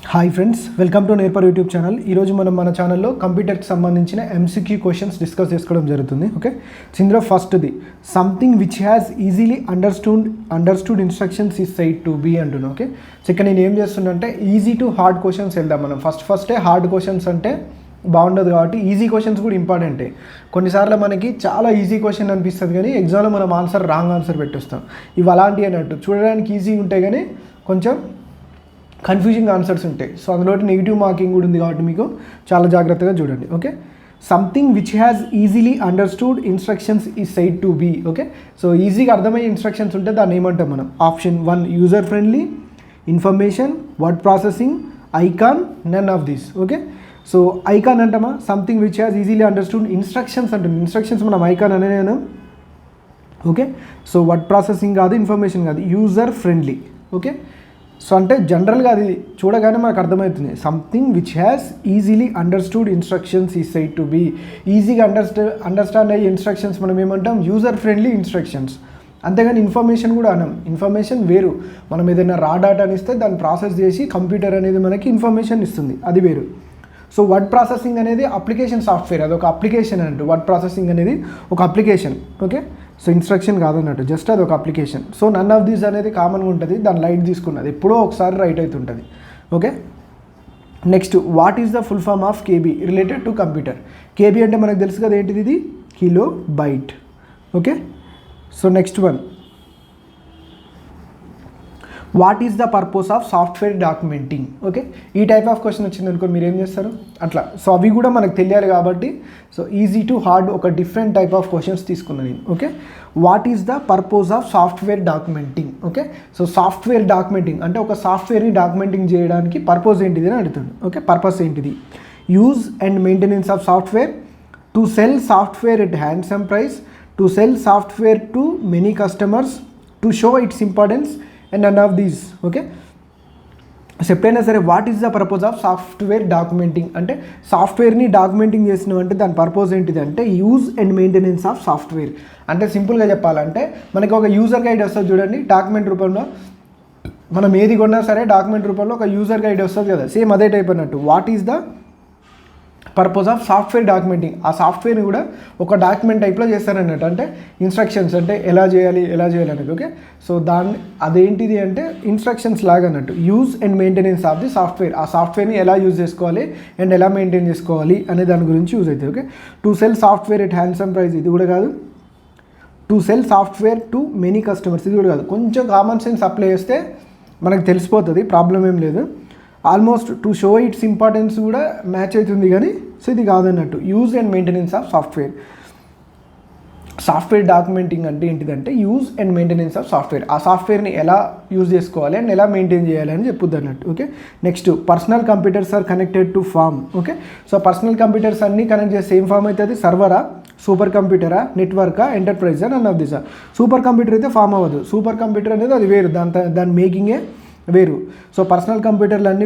Hi friends, welcome to నేర్పర్ YouTube channel. ఈరోజు మనం మన ఛానల్లో కంప్యూటర్కి సంబంధించిన ఎంసీక్యూ క్వశ్చన్స్ డిస్కస్ చేసుకోవడం జరుగుతుంది. ఓకే, ఇందులో ఫస్ట్ది something which has easily understood instructions is said to be అంటున్నాను. ఓకే, సో ఇక్కడ నేను ఏం చేస్తున్నా అంటే ఈజీ టు హార్డ్ క్వశ్చన్స్ వెళ్దాం. మనం ఫస్టే హార్డ్ క్వశ్చన్స్ అంటే బాగుండదు కాబట్టి ఈజీ క్వశ్చన్స్ కూడా ఇంపార్టెంటే. కొన్నిసార్లు మనకి చాలా ఈజీ క్వశ్చన్ అనిపిస్తుంది కానీ ఎగ్జామ్లో మనం రాంగ్ ఆన్సర్ పెట్టేస్తాం. ఇవి అలాంటివి అన్నట్టు చూడడానికి ఈజీ ఉంటాయి కానీ కొంచెం కన్ఫ్యూజింగ్ ఆన్సర్స్ ఉంటాయి. సో అందులో నెగిటివ్ మార్కింగ్ కూడా ఉంది కాబట్టి మీకు చాలా జాగ్రత్తగా చూడండి. Okay, something which has easily understood instructions is said to be. Okay, so ఈజీగా అర్థమయ్యే ఇన్స్ట్రక్షన్స్ ఉంటే దాన్ని ఏమంటాం మనం? Option 1 user friendly, information, word processing, icon, none of this. Okay, so icon అంటామా? Something which has easily understood instructions అంటుంది. Instructions మనం icon అనేనా? ఓకే, సో వర్డ్ ప్రాసెసింగ్ కాదు, ఇన్ఫర్మేషన్ కాదు, యూజర్ ఫ్రెండ్లీ. ఓకే, సో అంటే జనరల్గా అది చూడగానే మనకు అర్థమవుతుంది. Something which has easily understood instructions is said to be. ఈజీగా అండర్స్టాండ్ అయ్యే ఇన్స్ట్రక్షన్స్ మనం ఏమంటాం? User friendly instructions. అంతేగాని ఇన్ఫర్మేషన్ కూడా అనం. ఇన్ఫర్మేషన్ వేరు. మనం ఏదైనా రా డాటాని ఇస్తే దాన్ని ప్రాసెస్ చేసి కంప్యూటర్ అనేది మనకి ఇన్ఫర్మేషన్ ఇస్తుంది, అది వేరు. సో వర్డ్ ప్రాసెసింగ్ అనేది అప్లికేషన్ సాఫ్ట్వేర్, అది ఒక అప్లికేషన్ అన్నట్టు. వర్డ్ ప్రాసెసింగ్ అనేది ఒక అప్లికేషన్. ఓకే, సో ఇన్స్ట్రక్షన్ కాదన్నట్టు, జస్ట్ అది ఒక application. So none of these అనేది కామన్గా ఉంటుంది, దాని లైట్ తీసుకున్నది ఎప్పుడో ఒకసారి రైట్ అవుతుంటుంది. Okay, next what is the full form of KB related to computer? KB అంటే మనకు తెలుసు కదా ఏంటిది, ఇది kilobyte. Okay, so next one, what is the purpose of software documenting? Okay, ఈ టైప్ ఆఫ్ క్వశ్చన్ వచ్చింది అనుకో, మీరు ఏం చేస్తారు అట్లా. సో అవి కూడా మనకు తెలియాలి కాబట్టి సో ఈజీ టు హార్డ్ ఒక డిఫరెంట్ టైప్ ఆఫ్ క్వశ్చన్స్ తీసుకున్నాను నేను. Okay, what is the purpose of software documenting? Okay, so software documenting అంటే ఒక సాఫ్ట్వేర్ని డాక్యుమెంటింగ్ చేయడానికి పర్పస్ ఏంటిది అని అడుగుతాడు. ఓకే, పర్పస్ ఏంటిది? Use and maintenance of software, to sell software at handsome price, to sell software to many customers, to show its importance and none of these. Okay, so ఎప్పుడైనా సరే what is the purpose of software documenting అంటే సాఫ్ట్వేర్ని documenting చేసినాం అంటే దాని purpose ఏంటిది అంటే use and maintenance of software. అంటే సింపుల్గా చెప్పాలంటే మనకి ఒక యూజర్ గైడ్ వస్తుంది చూడండి డాక్యుమెంట్ రూపంలో. మనం ఏది కొన్నా సరే డాక్యుమెంట్ రూపంలో ఒక యూజర్ గైడ్ వస్తుంది కదా, సేమ్ అదే టైప్ అన్నట్టు. What is the purpose of software documenting? ఆ సాఫ్ట్వేర్ని కూడా ఒక డాక్యుమెంట్ టైప్లో చేస్తారన్నట్టు. అంటే ఇన్స్ట్రక్షన్స్ అంటే ఎలా చేయాలి అనేది. ఓకే, సో దాన్ని అదేంటిది అంటే ఇన్స్ట్రక్షన్స్ లాగా అన్నట్టు. Use and maintenance of the software, ఆ సాఫ్ట్వేర్ని ఎలా యూజ్ చేసుకోవాలి అండ్ ఎలా మెయింటైన్ చేసుకోవాలి అనే దాని గురించి యూజ్ అవుతుంది. Okay, to sell software at handsome price, ఇది కూడా కాదు. To sell software to many customers, ఇది కూడా కాదు. కొంచెం కామన్ సెన్స్ అప్లై చేస్తే మనకు తెలిసిపోతుంది, ప్రాబ్లం ఏం లేదు. Almost to show its importance కూడా మ్యాచ్ అవుతుంది కానీ సో ఇది కాదన్నట్టు. Use and maintenance of software. Software documenting అంటే ఏంటిదంటే use and maintenance of software, ఆ సాఫ్ట్వేర్ని ఎలా యూజ్ చేసుకోవాలి అండ్ ఎలా మెయింటైన్ చేయాలి అని చెప్పుద్ది అన్నట్టు. Okay, next personal computers are connected to form. Okay, so personal computers అన్నీ కనెక్ట్ చేస్తే ఏం ఫామ్ అవుతుంది? సర్వరా, సూపర్ కంప్యూటరా, నెట్వర్కా, ఎంటర్ప్రైజా, none of this. Super computer అయితే ఫామ్ అవ్వదు. సూపర్ కంప్యూటర్ అనేది అది వేరు, దాని మేకింగే వేరు. సో పర్సనల్ కంప్యూటర్లు అన్నీ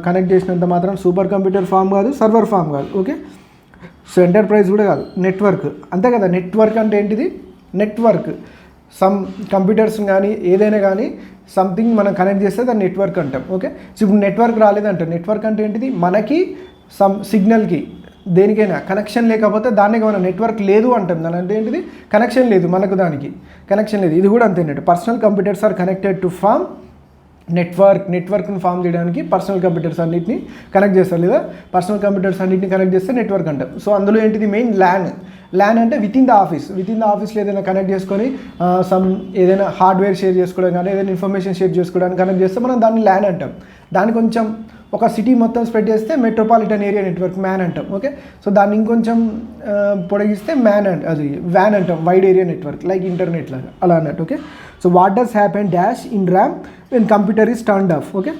కనెక్ట్ చేసినంత మాత్రం సూపర్ కంప్యూటర్ ఫామ్ కాదు, సర్వర్ ఫామ్ కాదు. ఓకే, సో ఎంటర్ప్రైజ్ కూడా కాదు, నెట్వర్క్ అంతే కదా. నెట్వర్క్ అంటే ఏంటిది? నెట్వర్క్ సమ్ కంప్యూటర్స్ కానీ ఏదైనా కానీ సంథింగ్ మనం కనెక్ట్ చేస్తే దాన్ని నెట్వర్క్ అంటాం. ఓకే, సో ఇప్పుడు నెట్వర్క్ రాలేదంటాం. నెట్వర్క్ అంటే ఏంటిది? మనకి సమ్ సిగ్నల్కి దేనికైనా కనెక్షన్ లేకపోతే దాన్ని మనం నెట్వర్క్ లేదు అంటాం. దాని అంటే ఏంటిది? కనెక్షన్ లేదు, మనకు దానికి కనెక్షన్ లేదు. ఇది కూడా అంతేనట్టు. Personal computers are connected to form నెట్వర్క్ని ఫామ్ చేయడానికి పర్సనల్ కంప్యూటర్స్ అన్నింటినీ కనెక్ట్ చేస్తారు, లేదా పర్సనల్ కంప్యూటర్స్ అన్నింటినీ కనెక్ట్ చేస్తే నెట్వర్క్ అంటాం. సో అందులో ఏంటిది? మెయిన్ ల్యాన్ అంటే విత్ ఇన్ ద ఆఫీస్లో ఏదైనా కనెక్ట్ చేసుకొని ఏదైనా హార్డ్వేర్ షేర్ చేసుకోవడం కానీ ఏదైనా ఇన్ఫర్మేషన్ షేర్ చేసుకోవడానికి కనెక్ట్ చేస్తే మనం దాన్ని ల్యాన్ అంటాం. దాన్ని కొంచెం ఒక సిటీ మొత్తం స్ప్రెడ్ చేస్తే మెట్రోపాలిటన్ ఏరియా నెట్వర్క్ మ్యాన్ అంటాం. ఓకే, సో దాన్ని ఇంకొంచెం పొడిగిస్తే అది వ్యాన్ అంటాం, wide area network like internet లాగా అలా అన్నట్టు. Okay, so what does happen dash in RAM when computer is turned of? Okay,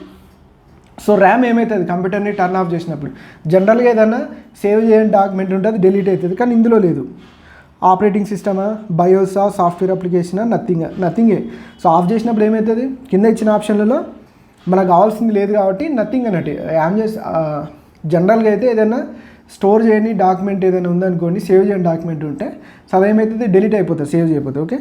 so RAM ఏమవుతుంది? కంప్యూటర్ని టర్న్ ఆఫ్ చేసినప్పుడు జనరల్గా ఏదైనా సేవ్ చేయని డాక్యుమెంట్ ఉంటుంది, డిలీట్ అవుతుంది. కానీ ఇందులో లేదు. ఆపరేటింగ్ సిస్టమా, బయోసా, సాఫ్ట్వేర్ అప్లికేషనా, నథింగే. సో ఆఫ్ చేసినప్పుడు ఏమవుతుంది? కింద ఇచ్చిన ఆప్షన్లలో మనకు కావాల్సింది లేదు కాబట్టి నథింగ్ అన్నట్టు. జనరల్గా అయితే ఏదైనా స్టోర్ చేయని డాక్యుమెంట్ ఏదైనా ఉందనుకోండి, సేవ్ చేయని డాక్యుమెంట్ ఉంటే సో అదేమవుతుంది? డిలీట్ అయిపోతుంది, సేవ్ చేయకపోతే. Okay,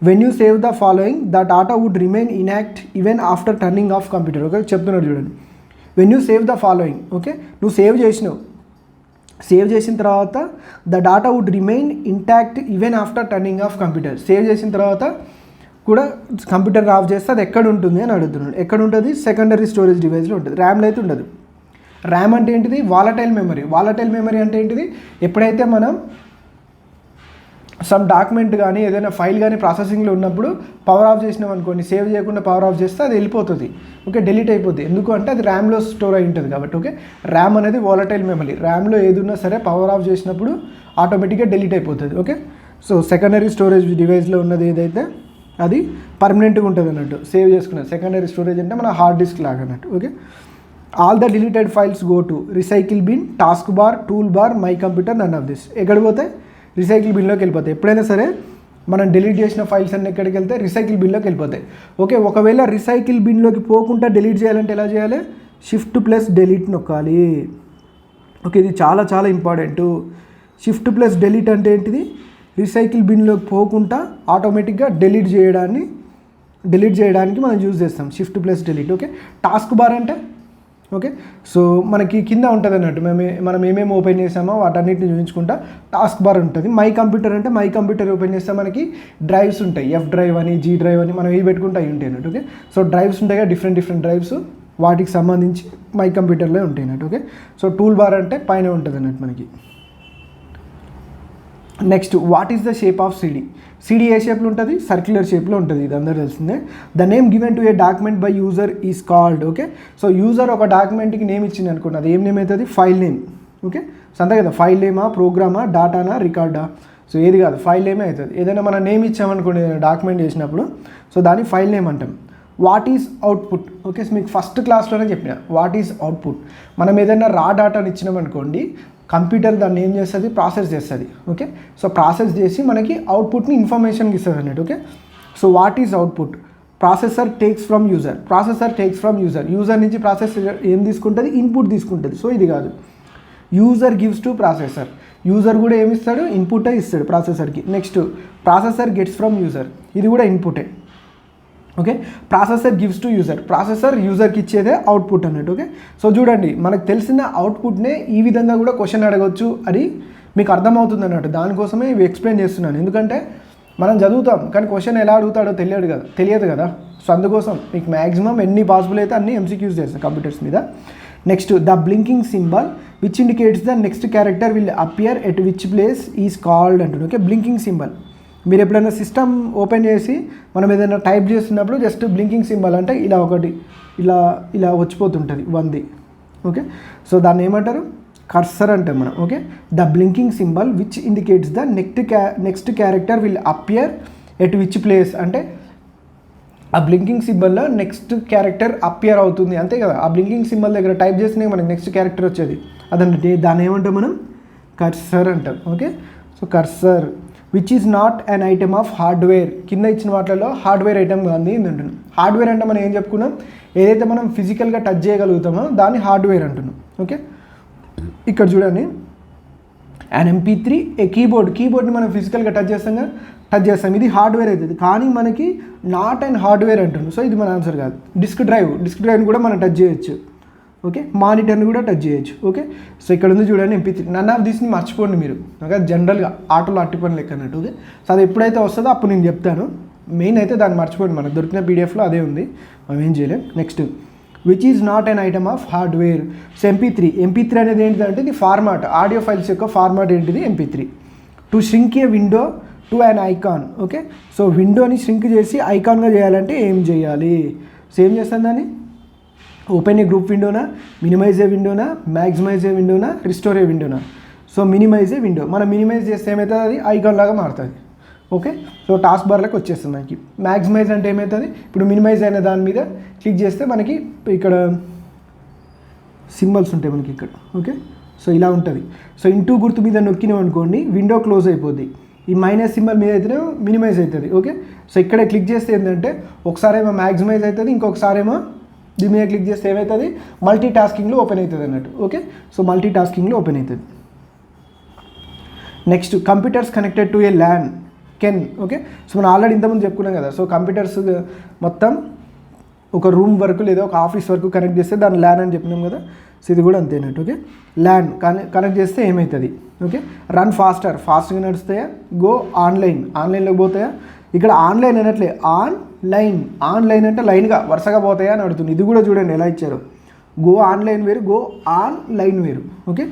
when you save the following the data would remain intact even after turning off computer. Okay, చెప్తున్నాడు చూడండి. When you save the following, okay, నువ్వు సేవ్ చేసినావు, సేవ్ చేసిన తర్వాత the data would remain intact even after turning off computer. Save చేసిన తర్వాత కూడా computer of చేస్తే అది ఎక్కడ ఉంటుంది అని అడుగుతున్నాడు. ఎక్కడ ఉంటుంది? సెకండరీ స్టోరేజ్ డివైస్లో ఉంటుంది, ర్యామ్లో అయితే ఉండదు. ర్యామ్ అంటే ఏంటిది? Volatile memory. వాలటైల్ మెమరీ అంటే ఏంటిది? ఎప్పుడైతే మనం సమ్ డాక్యుమెంట్ కానీ ఏదైనా ఫైల్ కానీ ప్రాసెసింగ్లో ఉన్నప్పుడు పవర్ ఆఫ్ చేసినాం అనుకోండి, సేవ్ చేయకుండా పవర్ ఆఫ్ చేస్తే అది వెళ్ళిపోతుంది, ఓకే, డిలీట్ అయిపోతుంది. ఎందుకు అంటే అది ర్యామ్లో స్టోర్ అయి ఉంటుంది కాబట్టి. ఓకే, ర్యామ్ అనేది వాలటైల్ మెమరీ. ర్యామ్లో ఏది ఉన్నా సరే పవర్ ఆఫ్ చేసినప్పుడు ఆటోమేటిక్గా డిలీట్ అయిపోతుంది. ఓకే, సో సెకండరీ స్టోరేజ్ డివైస్లో ఉన్నది ఏదైతే అది పర్మనెంట్గా ఉంటుంది అన్నట్టు, సేవ్ చేసుకున్నది. సెకండరీ స్టోరేజ్ అంటే మన హార్డ్ డిస్క్ లాగా అన్నట్టు. Okay, all the deleted files go to recycle bin, task bar, tool bar, my computer, none of this. ఎక్కడికి పోతాయి? రీసైకిల్ బిన్లోకి వెళ్ళిపోతాయి. ఎప్పుడైనా సరే మనం డిలీట్ చేసిన ఫైల్స్ అన్నీ ఎక్కడికి వెళ్తే రీసైకిల్ బిన్లోకి వెళ్ళిపోతాయి. ఓకే, ఒకవేళ రీసైకిల్ బిన్లోకి పోకుండా డిలీట్ చేయాలంటే ఎలా చేయాలి? షిఫ్ట్ ప్లస్ డిలీట్ నొక్కాలి. ఓకే, ఇది చాలా చాలా ఇంపార్టెంట్. షిఫ్ట్ ప్లస్ డిలీట్ అంటే ఏంటిది? రీసైకిల్ బిన్లోకి పోకుండా ఆటోమేటిక్గా డిలీట్ చేయడానికి మనం యూజ్ చేస్తాం shift plus delete. Okay, task bar అంటే ఓకే, సో మనకి కింద ఉంటుంది అన్నట్టు, మనం ఏమేమి ఓపెన్ చేసామో వాటన్నిటిని చూపించుకుంటా టాస్క్ బార్ ఉంటుంది. మై కంప్యూటర్ అంటే మై కంప్యూటర్ ఓపెన్ చేస్తే మనకి డ్రైవ్స్ ఉంటాయి, ఎఫ్ డ్రైవ్ అని, జీ డ్రైవ్ అని, మనం ఇవి పెట్టుకుంటే అవి ఉంటాయి అన్నట్టు. ఓకే, సో డ్రైవ్స్ ఉంటాయి కదా, డిఫరెంట్ డ్రైవ్స్, వాటికి సంబంధించి మై కంప్యూటర్లో ఉంటాయి అన్నట్టు. ఓకే, సో టూల్ బార్ అంటే పైన ఉంటుంది అన్నట్టు మనకి. Next, what is the shape of CD? CD ఏ షేప్లో ఉంటుంది? సర్క్యులర్ షేప్లో ఉంటుంది, ఇది అందరూ తెలిసిందే. The name given to a document by user is called. Okay, so user ఒక డాక్యుమెంట్కి నేమ్ ఇచ్చింది అనుకోండి, అది ఏం నేమ్ అవుతుంది? File name. ఓకే, సో అంతే కదా, ఫైల్ నేమా, ప్రోగ్రామా, డాటానా, రికార్డా? సో ఏది కాదు, ఫైల్ నేమే అవుతుంది. ఏదైనా మనం నేమ్ ఇచ్చామనుకోండి డాక్యుమెంట్ చేసినప్పుడు, సో దాన్ని ఫైల్ నేమ్ అంటాం. What is output? Okay, so మీకు ఫస్ట్ క్లాస్లోనే చెప్పిన వాట్ ఈజ్ అవుట్పుట్. మనం ఏదైనా రా డాటాని ఇచ్చినామనుకోండి, కంప్యూటర్ దాన్ని ఏం చేస్తుంది? ప్రాసెస్ చేస్తుంది. ఓకే, సో ప్రాసెస్ చేసి మనకి అవుట్పుట్ని ఇన్ఫర్మేషన్కి ఇస్తుంది అన్నట్టు. Okay, so what is output? Processor takes from user. User నుంచి ప్రాసెసర్ ఏం తీసుకుంటుంది? ఇన్పుట్ తీసుకుంటుంది. సో ఇది కాదు. User gives to processor. User కూడా ఏమి ఇస్తాడు? ఇన్పుటే ఇస్తాడు ప్రాసెసర్కి. Next, processor gets from user. ఇది కూడా ఇన్పుటే. Okay, processor gives to user. Processor యూజర్కి ఇచ్చేదే అవుట్పుట్ అన్నట్టు. ఓకే, సో చూడండి, మనకు తెలిసిన అవుట్పుట్నే ఈ విధంగా కూడా క్వశ్చన్ అడగవచ్చు అని మీకు అర్థమవుతుంది అన్నట్టు. దానికోసమే ఇవి ఎక్స్ప్లెయిన్ చేస్తున్నాను. ఎందుకంటే మనం చదువుతాం కానీ క్వశ్చన్ ఎలా అడుగుతాడో తెలియదు కదా. సో అందుకోసం మీకు మ్యాక్సిమం ఎన్ని పాసిబుల్ అయితే అన్ని ఎంసీక్యూస్ చేస్తాను కంప్యూటర్స్ మీద. Next, the blinking symbol which indicates the next character will appear at which place is called అంటుంది. Okay, blinking symbol. మీరు ఎప్పుడైనా సిస్టమ్ ఓపెన్ చేసి మనం ఏదైనా టైప్ చేస్తున్నప్పుడు జస్ట్ బ్లింకింగ్ సింబల్ అంటే ఇలా ఒకటి ఇలా వచ్చిపోతుంటుంది వంది. ఓకే, సో దాన్ని ఏమంటారు? కర్సర్ అంటాం మనం. Okay, the blinking symbol which indicates the next character will appear at which place అంటే ఆ బ్లింకింగ్ సింబల్లో నెక్స్ట్ క్యారెక్టర్ అపియర్ అవుతుంది, అంతే కదా. ఆ బ్లింకింగ్ సింబల్ దగ్గర టైప్ చేసినా మనకి నెక్స్ట్ క్యారెక్టర్ వచ్చేది, అదంటే దాన్ని ఏమంటాం మనం? కర్సర్ అంటాం. Okay, so cursor which is not an item of hardware. కింద ఇచ్చిన వాటిలో హార్డ్వేర్ ఐటమ్ కానీ అంటున్నాం. హార్డ్వేర్ అంటే మనం ఏం చెప్పుకున్నాం? ఏదైతే మనం ఫిజికల్గా టచ్ చేయగలుగుతామో దాన్ని హార్డ్వేర్ అంటున్నాం. ఓకే, ఇక్కడ చూడండి, అండ్ MP3 ఏ కీబోర్డ్ని మనం ఫిజికల్గా టచ్ చేస్తాం, ఇది హార్డ్వేర్ అవుతుంది. కానీ మనకి నాట్ అండ్ హార్డ్వేర్ అంటున్నాం. సో ఇది మన ఆన్సర్ కాదు. డిస్క్ డ్రైవ్ని కూడా మనం టచ్ చేయొచ్చు. ఓకే, మానిటర్ని కూడా టచ్ చేయొచ్చు. ఓకే, సో ఇక్కడ ఉంది చూడండి MP3. నన్ ఆఫ్ దిస్ని మర్చిపోండి మీరు. ఓకే, జనరల్గా ఆటోలో అట్టి పని లెక్క అన్నట్టు. ఓకే, సో అది ఎప్పుడైతే వస్తుందో అప్పుడు నేను చెప్తాను. మెయిన్ అయితే దాన్ని మర్చిపోండి, మనకు దొరికిన పీడిఎఫ్లో అదే ఉంది, మనం ఏం చేయలేం. Next, which is not an item of hardware. So MP3 అనేది ఏంటిదంటే ఇది ఫార్మాట్, ఆడియో ఫైల్స్ యొక్క ఫార్మాట్ ఏంటిది? MP3. To shrink a window to an icon. Okay, so విండోని ష్రింక్ చేసి ఐకాన్గా చేయాలంటే ఏం చేయాలి? సో ఏం చేస్తాను దాన్ని? ఓపెన్ ఏ గ్రూప్ విండోనా, మినిమైజ్ ఏ విండోనా, మ్యాక్సిమైజ్ ఏ విండోనా, రిస్టోర్ ఏ విండోనా? So minimize a window. మనం మినిమైజ్ చేస్తే ఏమవుతుంది? అది ఐకాన్ లాగా మారుతుంది. ఓకే, సో టాస్క్ బార్లోకి వచ్చేస్తుంది మనకి. మ్యాక్సిమైజ్ అంటే ఏమవుతుంది? ఇప్పుడు మినిమైజ్ అయిన దాని మీద క్లిక్ చేస్తే మనకి ఇక్కడ సింబల్స్ ఉంటాయి మనకి ఇక్కడ. ఓకే, సో ఇలా ఉంటుంది. సో ఇంటూ గుర్తు మీద నొక్కినాం అనుకోండి, విండో క్లోజ్ అయిపోద్ది. ఈ మైనస్ సింబల్ మీద అయితేనే మినిమైజ్ అవుతుంది. ఓకే, సో ఇక్కడే క్లిక్ చేస్తే ఏంటంటే ఒకసారేమో మ్యాక్సిమైజ్ అవుతుంది, ఇంకొకసారేమో దీని మీద క్లిక్ చేస్తే ఏమవుతుంది? మల్టీ టాస్కింగ్లో ఓపెన్ అవుతుంది అన్నట్టు. ఓకే, సో మల్టీ టాస్కింగ్లో ఓపెన్ అవుతుంది. Next, computers connected to a LAN. Can. Okay, so మనం ఆల్రెడీ ఇంతకుముందు చెప్పుకున్నాం కదా. సో కంప్యూటర్స్ మొత్తం ఒక రూమ్ వరకు లేదా ఒక ఆఫీస్ వరకు కనెక్ట్ చేస్తే దాన్ని ల్యాన్ అని చెప్పినాం కదా. సో ఇది కూడా అంతేనట్టు. ఓకే, ల్యాన్ కనెక్ట్ చేస్తే ఏమవుతుంది? ఓకే, రన్ ఫాస్ట్గా నడుస్తాయా? గో ఆన్లైన్లోకి పోతాయా? ఇక్కడ ఆన్లైన్ అనట్లే, ఆన్లైన్ అంటే లైన్గా వరుసగా పోతాయా అని అడుగుతుంది. ఇది కూడా చూడండి ఎలా ఇచ్చారు. గో ఆన్లైన్ వేరు, గో ఆన్లైన్ వేరు. Okay,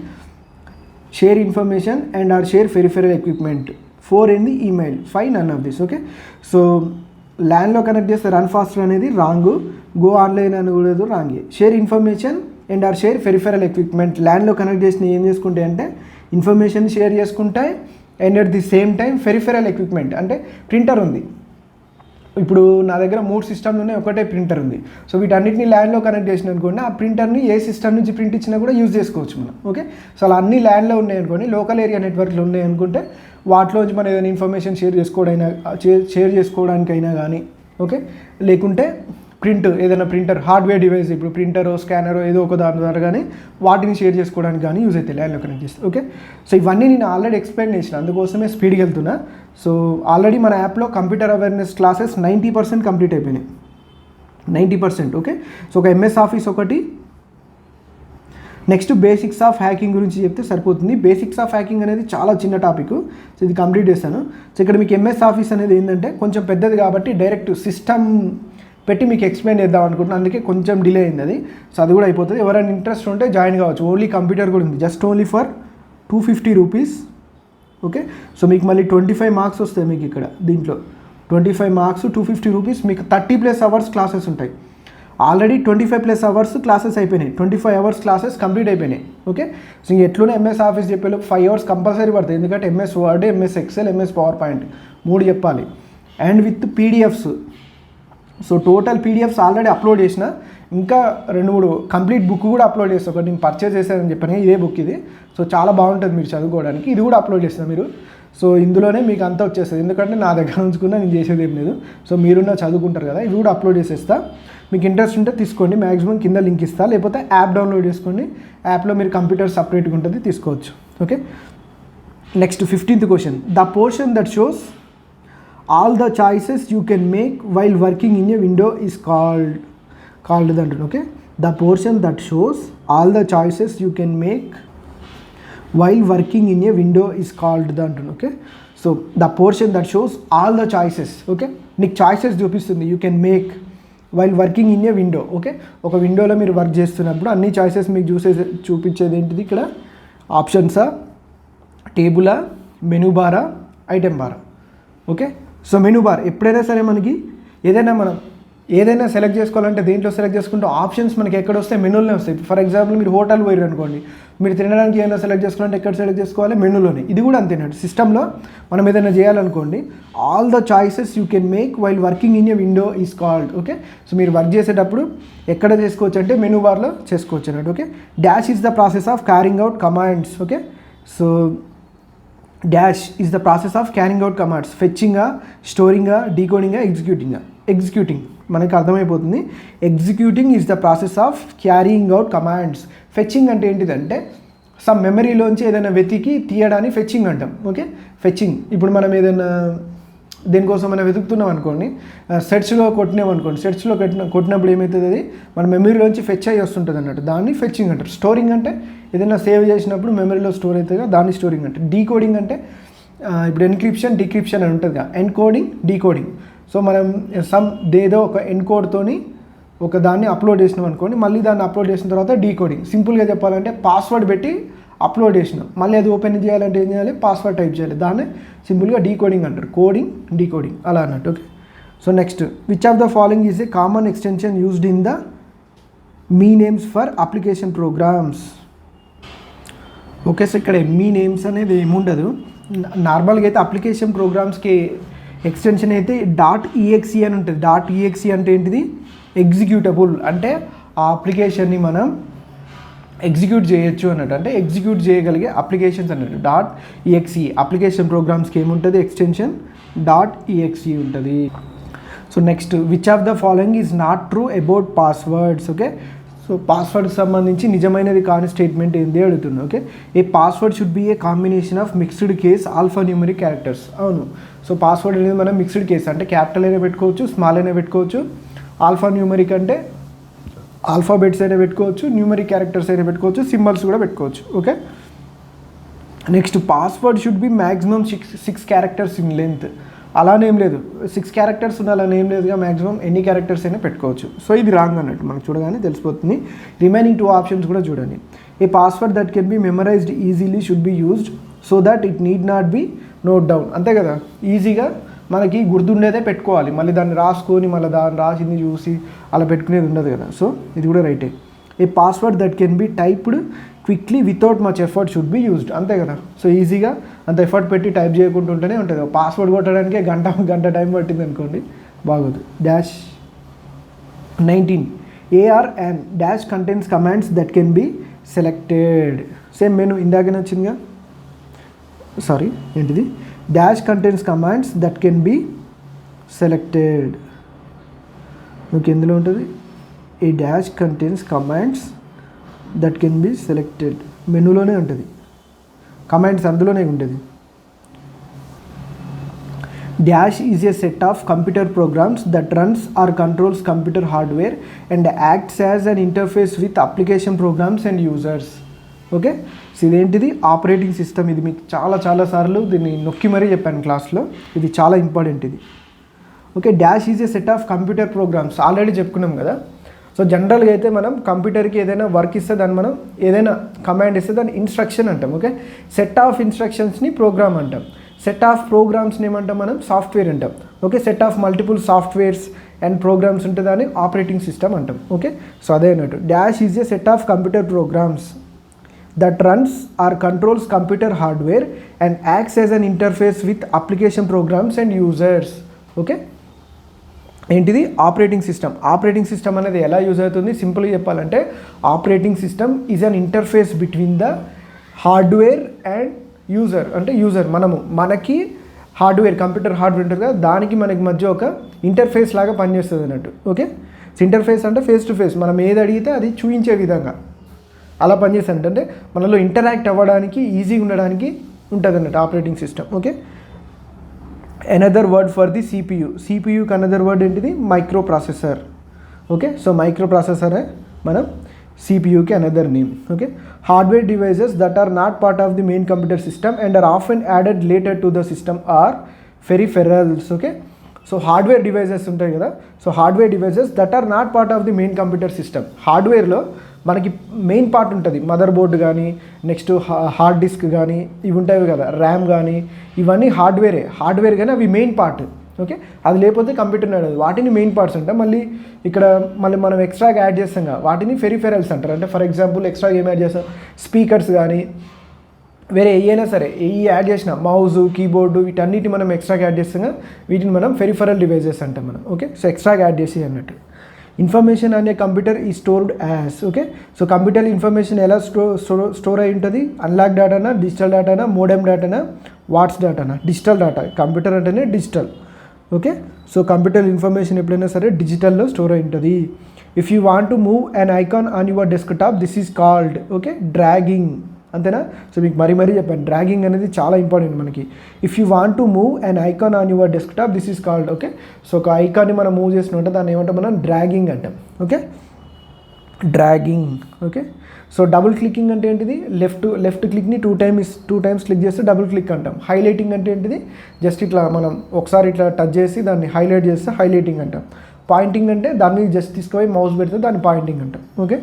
share information and or share peripheral equipment. 4 ఏంది? Email. 5 none of this. Okay, so ల్యాన్లో కనెక్ట్ చేస్తే రన్ ఫాస్టర్ అనేది రాంగ్, గో ఆన్లైన్ అని కూడా రాంగే. Share information and or share peripheral equipment. ల్యాన్లో కనెక్ట్ చేసిన ఏం చేసుకుంటాయి అంటే ఇన్ఫర్మేషన్ షేర్ చేసుకుంటాయి and at the same time peripheral equipment అంటే ప్రింటర్ ఉంది. ఇప్పుడు నా దగ్గర 3 సిస్టమ్లు ఉన్నాయి, ఒకటే ప్రింటర్ ఉంది. సో వీటన్నిటిని ల్యాన్లో కనెక్ట్ చేసిన అనుకోండి, ఆ ప్రింటర్ని ఏ సిస్టమ్ నుంచి ప్రింట్ ఇచ్చినా కూడా యూజ్ చేసుకోవచ్చు మనం. ఓకే, సో అలా అన్ని ల్యాన్లో ఉన్నాయి అనుకోండి, లోకల్ ఏరియా నెట్వర్క్లో ఉన్నాయి అనుకుంటే వాటిలోంచి మనం ఏదైనా ఇన్ఫర్మేషన్ షేర్ చేసుకోవడానికైనా కానీ, ఓకే, లేకుంటే ఏదైనా ప్రింటర్ హార్డ్వేర్ డివైస్, ఇప్పుడు ప్రింటరో స్కానరో ఏదో ఒక దాని ద్వారా కానీ వాటిని షేర్ చేసుకోవడానికి కానీ యూజ్ అవుతాయి ల్యాన్లో కనెక్ట్ చేస్తే. ఓకే, సో ఇవన్నీ నేను ఆల్రెడీ ఎక్స్ప్లెయిన్ చేసిన, అందుకోసమే స్పీడ్గా వెళ్తున్నా. సో ఆల్రెడీ మన యాప్లో కంప్యూటర్ అవేర్నెస్ క్లాసెస్ 90% కంప్లీట్ అయిపోయినాయి. 90%. ఓకే, సో ఒక ఎంఎస్ ఆఫీస్ ఒకటి, నెక్స్ట్ బేసిక్స్ ఆఫ్ హ్యాకింగ్ గురించి చెప్తే సరిపోతుంది. బేసిక్స్ ఆఫ్ హ్యాకింగ్ అనేది చాలా చిన్న టాపిక్, సో ఇది కంప్లీట్ చేస్తాను. సో ఇక్కడ మీకు ఎంఎస్ ఆఫీస్ అనేది ఏంటంటే కొంచెం పెద్దది కాబట్టి డైరెక్ట్ సిస్టమ్ పెట్టి మీకు ఎక్స్ప్లెయిన్ చేద్దాం అనుకుంటున్నాను, అందుకే కొంచెం డిలే అయింది అది. సో అది కూడా అయిపోతుంది. ఎవరైనా ఇంట్రెస్ట్ ఉంటే జాయిన్ కావచ్చు. ఓన్లీ కంప్యూటర్ కూడా ఉంది, just only for 250 rupees. Okay, so మీకు మళ్ళీ 25 మార్క్స్ వస్తాయి మీకు ఇక్కడ. దీంట్లో 25 మార్క్స్ 250 రూపీస్. మీకు 30+ అవర్స్ క్లాసెస్ ఉంటాయి. ఆల్రెడీ 25+ అవర్స్ క్లాసెస్ అయిపోయినాయి. 25 అవర్స్ క్లాసెస్ కంప్లీట్ అయిపోయినాయి. ఓకే, సో ఎట్లనే ఎంఎస్ ఆఫీస్ చెప్పేలోపు 5 అవర్స్ కంపల్సరీ పడుతుంది, ఎందుకంటే MS word, MS Excel, MS power point 3 చెప్పాలి. And with PDFs. So total PDFs already upload చేసిన, ఇంకా 2-3 కంప్లీట్ బుక్ కూడా అప్లోడ్ చేస్తాను. ఒకటి నేను పర్చేస్ చేశానని చెప్పాను, ఇదే బుక్ ఇది. సో చాలా బాగుంటుంది మీరు చదువుకోవడానికి. ఇది కూడా అప్లోడ్ చేస్తాను మీరు. సో ఇందులోనే మీకు అంతా వచ్చేస్తుంది, ఎందుకంటే నా దగ్గర ఉంచుకున్నా నేను చేసేది ఏం లేదు. సో మీరున్న చదువుకుంటారు కదా, ఇవి కూడా అప్లోడ్ చేసేస్తా. మీకు ఇంట్రెస్ట్ ఉంటే తీసుకోండి, మ్యాక్సిమం కింద లింక్ ఇస్తా, లేకపోతే యాప్ డౌన్లోడ్ చేసుకోండి. యాప్లో మీరు కంప్యూటర్ సపరేట్గా ఉంటుంది, తీసుకోవచ్చు. Okay, next 15th question. The portion that shows all the choices you can make while working in a window is called అంటారు. Okay, the portion that shows all the choices you can make while working in a window is called అంటారు. Okay, so the portion that shows all the choices. Okay, నీకు choices చూపిస్తుంది you can make while working in a window. Okay, ఒక విండోలో మీరు work చేస్తున్నప్పుడు అన్ని choices మీకు చూపించేది ఏంటిది? ఇక్కడ ఆప్షన్సా, టేబులా, మెనూ బారా, ఐటెం బారా. ఓకే, సో మెనూ బార్ ఎప్పుడైనా సరే మనకి ఏదైనా సెలెక్ట్ చేసుకోవాలంటే దేంట్లో సెలెక్ట్ చేసుకుంటే ఆప్షన్స్ మనకి ఎక్కడ వస్తాయి? మెనూలోనే వస్తాయి. ఫర్ ఎగ్జాంపుల్ మీరు హోటల్ పోయారు అనుకోండి, మీరు తినడానికి ఏదైనా సెలెక్ట్ చేసుకోవాలంటే ఎక్కడ సెలెక్ట్ చేసుకోవాలి? మెనూలోనే. ఇది కూడా అంతేనండి, సిస్టంలో మనం ఏదైనా చేయాలనుకోండి, all the choices you can make while working in a window is called. Okay, so మీరు వర్క్ చేసేటప్పుడు ఎక్కడ చేసుకోవచ్చు అంటే మెనూ బార్లో చేసుకోవచ్చు అన్నట్టు. Okay, dash is the process of carrying out commands. Okay, so dash is the process of carrying out commands. ఫెచ్చింగా, స్టోరింగా, డీకోడింగా, ఎగ్జిక్యూటింగ్ మనకి అర్థమైపోతుంది. Executing is the process of carrying out commands. Fetching అంటే ఏంటిదంటే సమ్ మెమరీలోంచి ఏదైనా వెతికి తీయడాన్ని ఫెచ్చింగ్ అంటాం. Okay, fetching. ఇప్పుడు మనం ఏదైనా దేనికోసం మనం వెతుకుతున్నాం అనుకోండి, సెర్చ్లో కొట్టినాం అనుకోండి, సెర్చ్లో కొట్టినప్పుడు ఏమవుతుంది? అది మన మెమరీలోంచి ఫెచ్ అయ్యి వస్తుంటుంది అన్నట్టు, దాన్ని ఫెచ్చింగ్ అంటారు. స్టోరింగ్ అంటే ఏదైనా సేవ్ చేసినప్పుడు మెమరీలో స్టోర్ అవుతుంది కదా, దాన్ని స్టోరింగ్ అంటే. డీకోడింగ్ అంటే ఇప్పుడు ఎన్క్రిప్షన్, డిక్రిప్షన్ అని ఉంటుంది కదా, ఎన్కోడింగ్, డీకోడింగ్. సో మనం ఏదో ఒక ఎన్కోడ్తోని ఒక దాన్ని అప్లోడ్ చేసినాం అనుకోండి, మళ్ళీ దాన్ని అప్లోడ్ చేసిన తర్వాత డీకోడింగ్. సింపుల్గా చెప్పాలంటే పాస్వర్డ్ పెట్టి అప్లోడ్ చేసినాం, మళ్ళీ అది ఓపెన్ చేయాలంటే ఏం చేయాలి? పాస్వర్డ్ టైప్ చేయాలి. దాన్ని సింపుల్గా డీకోడింగ్ అంటారు. కోడింగ్, డీకోడింగ్ అలా అన్నట్టు. Okay, so next, which of the following is a common extension used in the me names for application programmes. Okay, so ఇక్కడ మీ నేమ్స్ అనేది ఏముండదు. నార్మల్గా అయితే అప్లికేషన్ ప్రోగ్రామ్స్కి ఎక్స్టెన్షన్ అయితే .exe అని ఉంటుంది. .exe అంటే ఏంటిది? ఎగ్జిక్యూటబుల్, అంటే ఆ అప్లికేషన్ని మనం ఎగ్జిక్యూట్ చేయొచ్చు అన్నట్టు, అంటే ఎగ్జిక్యూట్ చేయగలిగే అప్లికేషన్స్ అన్నట్టు. .exe అప్లికేషన్ ప్రోగ్రామ్స్కి ఏముంటుంది? ఎక్స్టెన్షన్ .exe ఉంటుంది. So next, which of the following is not true about passwords. Okay, so పాస్వర్డ్కి సంబంధించి నిజమైనది కాని స్టేట్మెంట్ ఏంటి అడుగుతుంది. Okay, a password should be a combination of mixed case alphanumeric characters. అవును, సో పాస్వర్డ్ అనేది మనం మిక్స్డ్ కేస్, అంటే క్యాపిటల్ అయినా పెట్టుకోవచ్చు, స్మాల్ అయినా పెట్టుకోవచ్చు, ఆల్ఫా న్యూమరిక్ అంటే ఆల్ఫాబెట్స్ అయినా పెట్టుకోవచ్చు, న్యూమరిక్ క్యారెక్టర్స్ అయినా పెట్టుకోవచ్చు, సింబల్స్ కూడా పెట్టుకోవచ్చు. Okay, next password should be maximum six characters in length. అలానేం లేదు 6 క్యారెక్టర్స్ ఉండాలని ఏం లేదుగా, మ్యాక్సిమం ఎన్ని క్యారెక్టర్స్ అయినా పెట్టుకోవచ్చు. సో ఇది రాంగ్ అన్నట్టు మనకు చూడగానే తెలిసిపోతుంది. రిమైనింగ్ 2 ఆప్షన్స్ కూడా చూడండి. A password that can be memorized easily should be used so that it need not be note down. అంతే కదా, ఈజీగా మనకి గుర్తుండేదే పెట్టుకోవాలి, మళ్ళీ దాన్ని రాసుకొని మళ్ళీ దాన్ని రాసింది చూసి అలా పెట్టుకునేది ఉండదు కదా. సో ఇది కూడా రైటే. A password that can be typed quickly without much effort should be used. అంతే కదా, సో ఈజీగా అంత ఎఫర్ట్ పెట్టి టైప్ చేయకుండా ఉంటేనే ఉంటుంది. పాస్వర్డ్ కొట్టడానికే గంట టైం పట్టింది అనుకోండి, బాగోదు. Dash 19 AR and dash contents commands that can be selected. Same menu ఇందాకనే వచ్చిందిగా, సారీ ఏంటిది, dash contents commands that can be selected. మీకు ఎందులో ఉంటుంది, a dash contents commands that can be selected, మెనూలోనే ఉంటుంది, కమాండ్స్ అందులోనే ఉంటుంది. Dash is a set of computer programs that runs or controls computer hardware and acts as an interface with application programs and users. Okay, so ఇదేంటిది, operating system. ఇది మీకు చాలా సార్లు దీన్ని నొక్కి మరీ చెప్పాను క్లాస్లో, ఇది చాలా ఇంపార్టెంట్ ఇది. Okay, dash is a set of computer programs, already చెప్పుకున్నాం కదా. సో జనరల్గా అయితే మనం కంప్యూటర్కి ఏదైనా వర్క్ ఇస్తే దాన్ని మనం ఏదైనా కమాండ్ ఇస్తే దాన్ని ఇన్స్ట్రక్షన్ అంటాం. ఓకే, సెట్ ఆఫ్ ఇన్స్ట్రక్షన్స్ని ప్రోగ్రామ్ అంటాం, సెట్ ఆఫ్ ప్రోగ్రామ్స్ని ఏమంటాం మనం, సాఫ్ట్వేర్ అంటాం. Okay, set of multiple softwares and programs ఉంటే దాన్ని ఆపరేటింగ్ సిస్టమ్ అంటాం. ఓకే, సో అదే అన్నట్టు dash is a set of computer programs that runs or controls computer hardware and acts as an interface with application programs and users. Okay, ఏంటిది, operating system. Operating system అనేది ఎలా use అవుతుంది, సింపుల్గా చెప్పాలంటే operating system is an interface between the hardware and user. అంటే user మనకి hardware, computer hardware ఉంటుంది కదా, దానికి మనకి మధ్య ఒక ఇంటర్ఫేస్ లాగా పనిచేస్తుంది అన్నట్టు. ఓకే, ఇంటర్ఫేస్ అంటే ఫేస్ టు ఫేస్, మనం ఏది అడిగితే అది చూపించే విధంగా అలా పనిచేస్తుంది. అంటే మనలో ఇంటరాక్ట్ అవ్వడానికి ఈజీగా ఉండడానికి ఉంటుంది అన్నట్టు operating system. Okay, another word for the CPU. సిపియుకి అనదర్ వర్డ్ ఏంటిది, మైక్రో ప్రాసెసర్. ఓకే, సో మైక్రో ప్రాసెసరే మనం సిపియుకి another name. Okay, hardware devices that are not part of the main computer system and are often added later to the system are peripherals. Okay, so hardware devices ఉంటాయి కదా, so hardware devices that are not part of the main computer system. హార్డ్వేర్లో మనకి main part ఉంటుంది, mother board కానీ, next hard disk కానీ, ఇవి ఉంటాయి కదా, ర్యామ్ కానీ, ఇవన్నీ హార్డ్వేర్ కానీ అవి మెయిన్ పార్ట్. ఓకే, అది లేకపోతే కంప్యూటర్ నడదు, వాటిని మెయిన్ పార్ట్స్ అంటాం. మళ్ళీ మనం ఎక్స్ట్రాగా యాడ్ చేస్తాం కదా, వాటిని పెరిఫెరల్స్ అంటారు. అంటే ఫర్ ఎగ్జాంపుల్ ఎక్స్ట్రాగా ఏం యాడ్ చేస్తాం, స్పీకర్స్ కానీ వేరే ఏమైనా సరే యాడ్ చేసిన మౌజు, కీబోర్డు, వీటన్నిటి మనం ఎక్స్ట్రాగా యాడ్ చేస్తాం కదా, వీటిని మనం పెరిఫెరల్ డివైజెస్ అంటాం మనం. ఓకే, సో ఎక్స్ట్రాగా యాడ్ చేసి అన్నట్టు. ఇన్ఫర్మేషన్ అనే కంప్యూటర్ ఈ stored as. Okay, so computer information ఎలా స్టోర్ అయి ఉంటుంది, అన్లాక్ డేటానా, డిజిటల్ డేటానా, మోడెమ్ డేటానా, వాట్స్ డేటానా, డిజిటల్ డేటా. కంప్యూటర్ అంటేనే digital. Okay, so computer information ఎప్పుడైనా సరే డిజిటల్లో స్టోర్ అయి ఉంటుంది. If you want to move an icon on your desktop this is called, okay, dragging. అంతేనా, సో మీకు మరీ చెప్పాను, డ్రాగింగ్ అనేది చాలా ఇంపార్టెంట్ మనకి. If you want to move and icon on your desktop this is called. Okay, so ఒక ఐకాన్ని మనం మూవ్ చేసినట్టే దాన్ని ఏమంటాం మనం, డ్రాగింగ్ అంటాం. Okay, dragging. Okay, so double clicking అంటే ఏంటిది, లెఫ్ట్ క్లిక్ని టూ టైమ్స్ క్లిక్ చేస్తే డబుల్ క్లిక్ అంటాం. హైలైటింగ్ అంటే ఏంటిది, జస్ట్ ఇట్లా మనం ఒకసారి ఇట్లా టచ్ చేసి దాన్ని హైలైట్ చేస్తే హైలైటింగ్ అంటాం. పాయింటింగ్ అంటే దాన్ని జస్ట్ తీసుకుపోయి మౌస్ పెడితే దాన్ని పాయింటింగ్ అంటాం. Okay,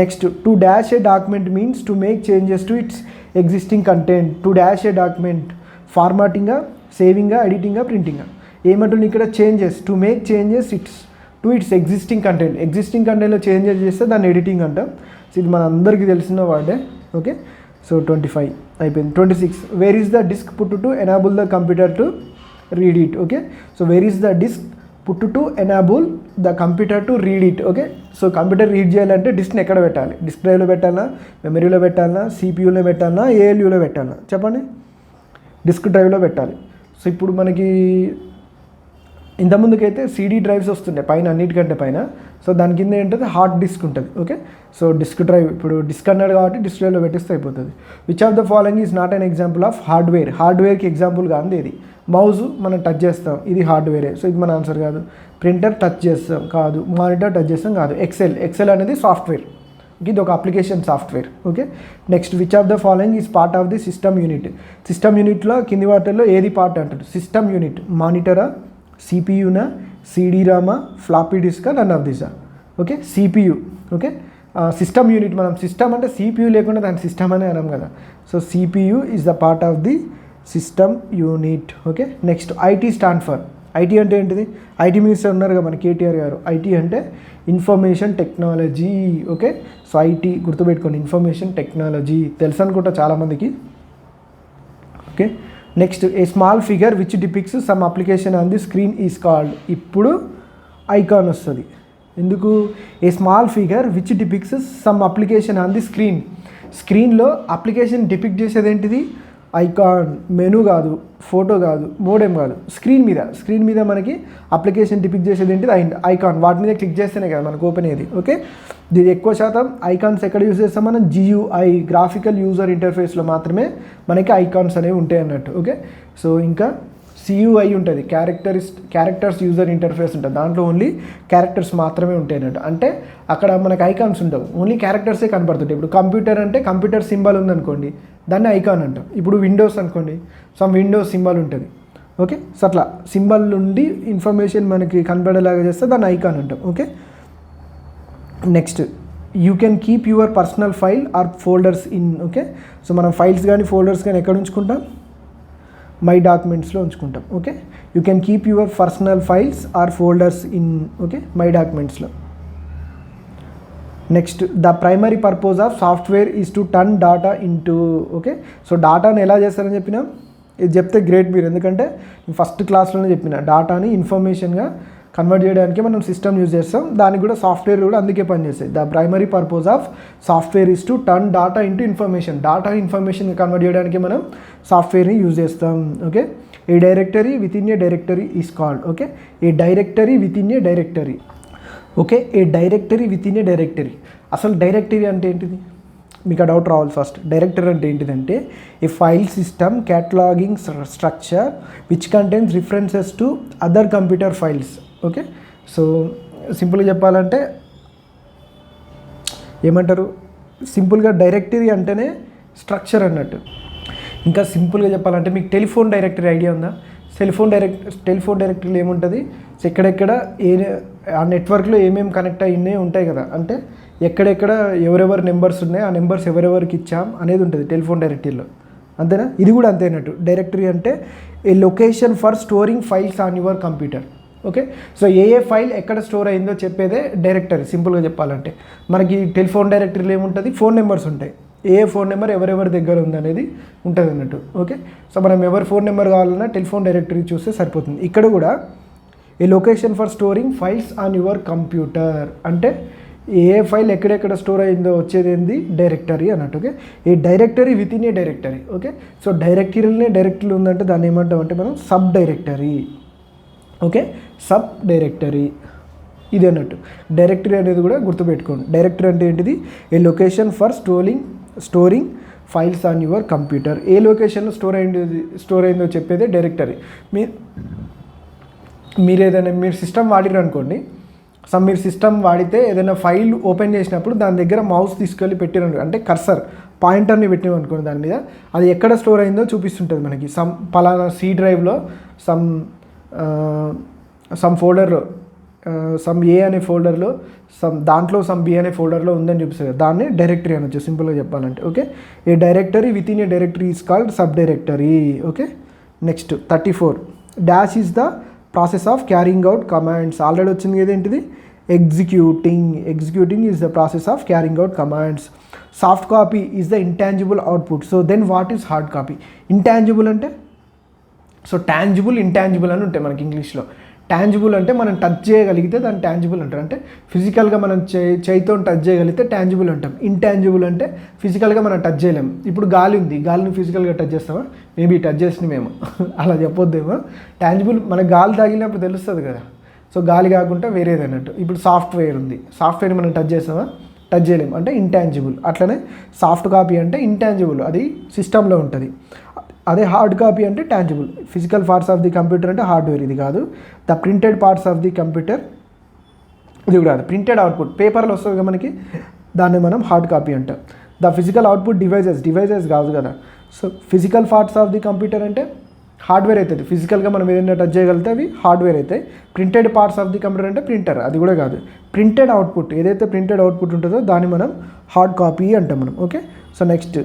next to dash a document means to make changes to its existing content. To dash a document ఫార్మాటింగా, సేవింగా, ఎడిటింగా, ప్రింటింగా. ఏమంటుంది ఇక్కడ, changes, to make changes to its existing content. Existing కంటెంట్లో చేంజెస్ చేస్తే దాన్ని ఎడిటింగ్ అంటాం. సో ఇది మన అందరికీ తెలిసిన వర్డే. ఓకే, సో 25 అయిపోయింది. 26 where is the disk put to enable the computer to read it. Okay, so where is the disk put to enable the computer to read it. Okay, so computer read చేయాలంటే డిస్క్ని ఎక్కడ పెట్టాలి, disc డ్రైవ్లో పెట్టాలన్నా, మెమరీలో పెట్టాలన్నా, సిపియూలో పెట్టాలన్నా, ఏఎల్యూలో పెట్టాలన్నా, చెప్పండి. డిస్క్ డ్రైవ్లో పెట్టాలి. సో ఇప్పుడు మనకి ఇంతకుముందుకైతే సీడీ డ్రైవ్స్ వస్తుండే పైన, అన్నిటికంటే పైన. సో దాని కింద ఏంటంటే హార్డ్ డిస్క్ ఉంటుంది. ఓకే, సో డిస్క్ డ్రైవ్, ఇప్పుడు డిస్క్ అన్నాడు కాబట్టి డిస్క్ డ్రైవ్లో పెట్టేస్తే అయిపోతుంది. Which of the following is not an example of hardware? హార్డ్వేర్కి ఎగ్జాంపుల్ కాదు ఇది. మౌజ్ మనం టచ్ చేస్తాం, ఇది హార్డ్వేరే, సో ఇది మన ఆన్సర్ కాదు. ప్రింటర్ టచ్ చేస్తాం కాదు, మానిటర్ టచ్ చేస్తాం కాదు. ఎక్సెల్ అనేది సాఫ్ట్వేర్, ఇది ఒక application software. Okay, next which of the following is part of the system unit? System యూనిట్లో కింది వాటిల్లో ఏది పార్ట్ అంటారు? సిస్టమ్ యూనిట్ మానిటరా, సిపియునా, సిడి రామా, ఫ్లాపీ డిస్కా, నన్ ఆఫ్ దిసా? Okay, CPU. Okay, system unit, మనం సిస్టమ్ అంటే సిపియు లేకుండా దాని సిస్టమ్ అనే అనం కదా. So CPU is the part of the system unit. Okay, next IT stand for. IT అంటే ఏంటిది? ఐటీ మినిస్టర్ ఉన్నారు కదా మన కేటీఆర్ గారు. ఐటీ అంటే information technology. Okay, so IT గుర్తుపెట్టుకోండి, ఇన్ఫర్మేషన్ టెక్నాలజీ తెలుసు అనుకుంటా చాలామందికి. Okay, next a small figure which డిపిక్స్ some application on the screen is called? ఇప్పుడు ఐకాన్ వస్తుంది. ఎందుకు? A small figure which డిపిక్స్ some application on the screen. స్క్రీన్లో application depict చేసేది ఏంటిది? ఐకాన్. మెనూ కాదు, ఫోటో కాదు, మోడెం కాదు, స్క్రీన్ మీద మనకి అప్లికేషన్ డిపిక్ట్ చేసేది ఏంటిది? ఐకాన్. వాటి మీద క్లిక్ చేస్తేనే కదా మనకు ఓపెన్ అయ్యేది. ఓకే, దీని ఎక్కువ శాతం ఐకాన్స్ ఎక్కడ యూజ్ చేస్తాం మనం? GUI, గ్రాఫికల్ యూజర్ ఇంటర్ఫేస్లో మాత్రమే మనకి ఐకాన్స్ అనేవి ఉంటాయి అన్నట్టు. ఓకే, సో ఇంకా CUI ఉంటుంది, క్యారెక్టర్స్ యూజర్ ఇంటర్ఫేస్ ఉంటుంది. దాంట్లో ఓన్లీ క్యారెక్టర్స్ మాత్రమే ఉంటాయి అన్నట్టు. అంటే అక్కడ మనకు ఐకాన్స్ ఉండవు, ఓన్లీ క్యారెక్టర్సే కనపడుతుంటాయి. ఇప్పుడు కంప్యూటర్ అంటే కంప్యూటర్ సింబల్ ఉందనుకోండి, దాన్ని ఐకాన్ అంటాం. ఇప్పుడు విండోస్ అనుకోండి, సమ్ విండోస్ సింబల్ ఉంటుంది. ఓకే, సో అట్లా సింబల్ నుండి ఇన్ఫర్మేషన్ మనకి కనపడేలాగా చేస్తే దాన్ని ఐకాన్ అంటాం. Okay, next you can keep your personal file or folders in. Okay, so మనం ఫైల్స్ కానీ ఫోల్డర్స్ కానీ ఎక్కడ ఉంచుకుంటాం? మై డాక్యుమెంట్స్లో ఉంచుకుంటాం. Okay, you can keep your personal files or folders in. Okay, my డాక్యుమెంట్స్లో. Next the primary purpose of software is to turn data into. Okay, so డాటాని ఎలా చేస్తారని చెప్పినా, ఇది చెప్తే గ్రేట్ మీరు, ఎందుకంటే ఫస్ట్ క్లాస్లోనే చెప్పిన డాటాని ఇన్ఫర్మేషన్గా కన్వర్ట్ చేయడానికి మనం సిస్టమ్ యూజ్ చేస్తాం. దానికి కూడా సాఫ్ట్వేర్ కూడా అందుకే పనిచేస్తాయి. The primary purpose of software is to turn data into information. Data information convert చేయడానికి మనం సాఫ్ట్వేర్ని యూజ్ చేస్తాం. Okay, a directory within a directory is called. Okay, a directory within a directory. Okay, a directory within a directory. అసలు directory అంటే ఏంటిది? మీకు ఆ doubt రావాలి ఫస్ట్. డైరెక్టరీ అంటే ఏంటిదంటే a file system cataloging structure which contains references to other computer files. Okay, so సింపుల్గా చెప్పాలంటే ఏమంటారు? సింపుల్గా డైరెక్టరీ అంటేనే స్ట్రక్చర్ అన్నట్టు. ఇంకా సింపుల్గా చెప్పాలంటే మీకు టెలిఫోన్ డైరెక్టరీ ఐడియా ఉందా? టెలిఫోన్ డైరెక్టరీలో ఏముంటుంది? సో ఎక్కడెక్కడ ఆ నెట్వర్క్లో ఏమేమి కనెక్ట్ అయ్యి ఉంటాయి కదా, అంటే ఎక్కడెక్కడ ఎవరెవరు నెంబర్స్ ఉన్నాయి, ఆ నెంబర్స్ ఎవరెవరికి ఇచ్చాం అనేది ఉంటుంది టెలిఫోన్ డైరెక్టరీలో. అంతేనా? ఇది కూడా అంతేనట్టు. డైరెక్టరీ అంటే a location for storing files on your computer. Okay, so ఏ ఫైల్ ఎక్కడ స్టోర్ అయిందో చెప్పేదే డైరెక్టరీ. సింపుల్గా చెప్పాలంటే మనకి టెలిఫోన్ డైరెక్టరీలో ఏముంటుంది? ఫోన్ నెంబర్స్ ఉంటాయి. ఏ ఫోన్ నెంబర్ ఎవరెవరి దగ్గర ఉందనేది ఉంటుంది అన్నట్టు. ఓకే, సో మనం ఎవరి ఫోన్ నెంబర్ కావాలన్నా టెలిఫోన్ డైరెక్టరీ చూస్తే సరిపోతుంది. ఇక్కడ కూడా a location for storing files on your computer అంటే ఏ ఫైల్ ఎక్కడెక్కడ స్టోర్ అయిందో వచ్చేది ఏంది? డైరెక్టరీ అన్నట్టు. Okay, a directory within a directory. Okay, so directory ఉందంటే దాన్ని ఏమంటాం అంటే మనం subdirectory. Okay, subdirectory ఇది అన్నట్టు. డైరెక్టరీ అనేది కూడా గుర్తుపెట్టుకోండి. డైరెక్టరీ అంటే ఏంటిది? A location for storing files on your computer. ఏ లొకేషన్లో స్టోర్ అయిందో చెప్పేదే డైరెక్టరీ. మీరు ఏదైనా సిస్టమ్ వాడిరు అనుకోండి, మీరు సిస్టమ్ వాడితే ఏదైనా ఫైల్ ఓపెన్ చేసినప్పుడు దాని దగ్గర మౌస్ తీసుకెళ్ళి పెట్టిన అంటే కర్సర్ పాయింటర్ని పెట్టినాం అనుకోండి, దాని మీద అది ఎక్కడ స్టోర్ అయిందో చూపిస్తుంటుంది మనకి. పలానా C డ్రైవ్లో సమ్ ఫోల్డర్లో A అనే ఫోల్డర్లో దాంట్లో B అనే ఫోల్డర్లో ఉందని చూపిస్తుంది. దాన్ని డైరెక్టరీ అనొచ్చు సింపుల్గా చెప్పాలంటే. Okay, a directory within a directory is called subdirectory. Okay, next 34 dash is the process of carrying out commands. ఆల్రెడీ వచ్చింది కదా ఏంటిది? Executing is the process of carrying out commands. Soft copy is the intangible output. So then what is hard copy? Intangible అంటే, so tangible intangible అని ఉంటాయి మనకి ఇంగ్లీష్లో. Tangible అంటే మనం టచ్ చేయగలిగితే దాన్ని ట్యాంజిబుల్ అంటారు. అంటే ఫిజికల్గా మనం చేయితో టచ్ చేయగలిగితే ట్యాంజిబుల్ అంటాం. ఇంటాంజిబుల్ అంటే ఫిజికల్గా మనం టచ్ చేయలేం. ఇప్పుడు గాలి ఉంది, గాలిని ఫిజికల్గా టచ్ చేస్తామా? మేబీ టచ్ చేసినామేమో అలా చెప్పొద్దేమో. ట్యాంజిబుల్ మనకు గాలి తగిలినప్పుడు తెలుస్తుంది కదా. సో గాలి కాకుండా వేరేది అన్నట్టు. ఇప్పుడు సాఫ్ట్వేర్ ఉంది, సాఫ్ట్వేర్ మనం టచ్ చేస్తామా? టచ్ చేయలేము, అంటే ఇంటాంజిబుల్. అట్లనే సాఫ్ట్ కాపీ అంటే ఇంటాంజిబుల్, అది సిస్టంలో ఉంటుంది. అదే హార్డ్ కాపీ అంటే tangible. Physical parts of the computer అంటే హార్డ్వేర్, ఇది కాదు. The printed parts of the computer, ఇది కూడా కాదు. ప్రింటెడ్ అవుట్పుట్ పేపర్లో వస్తుంది కదా మనకి, దాన్ని మనం హార్డ్ కాపీ అంటాం. ద ఫిజికల్ అవుట్పుట్ డివైజెస్ కాదు కదా. So physical parts of the computer అంటే హార్డ్వేర్ అవుతుంది. ఫిజికల్గా మనం ఏదైనా టచ్ చేయగలిగితే అవి హార్డ్వేర్ అవుతాయి. Printed parts of the computer అంటే ప్రింటర్, అది కూడా కాదు. ప్రింటెడ్ అవుట్పుట్, ఏదైతే ప్రింటెడ్ అవుట్పుట్ ఉంటుందో దాన్ని మనం హార్డ్ కాపీ అంటాం మనం. Okay, so next,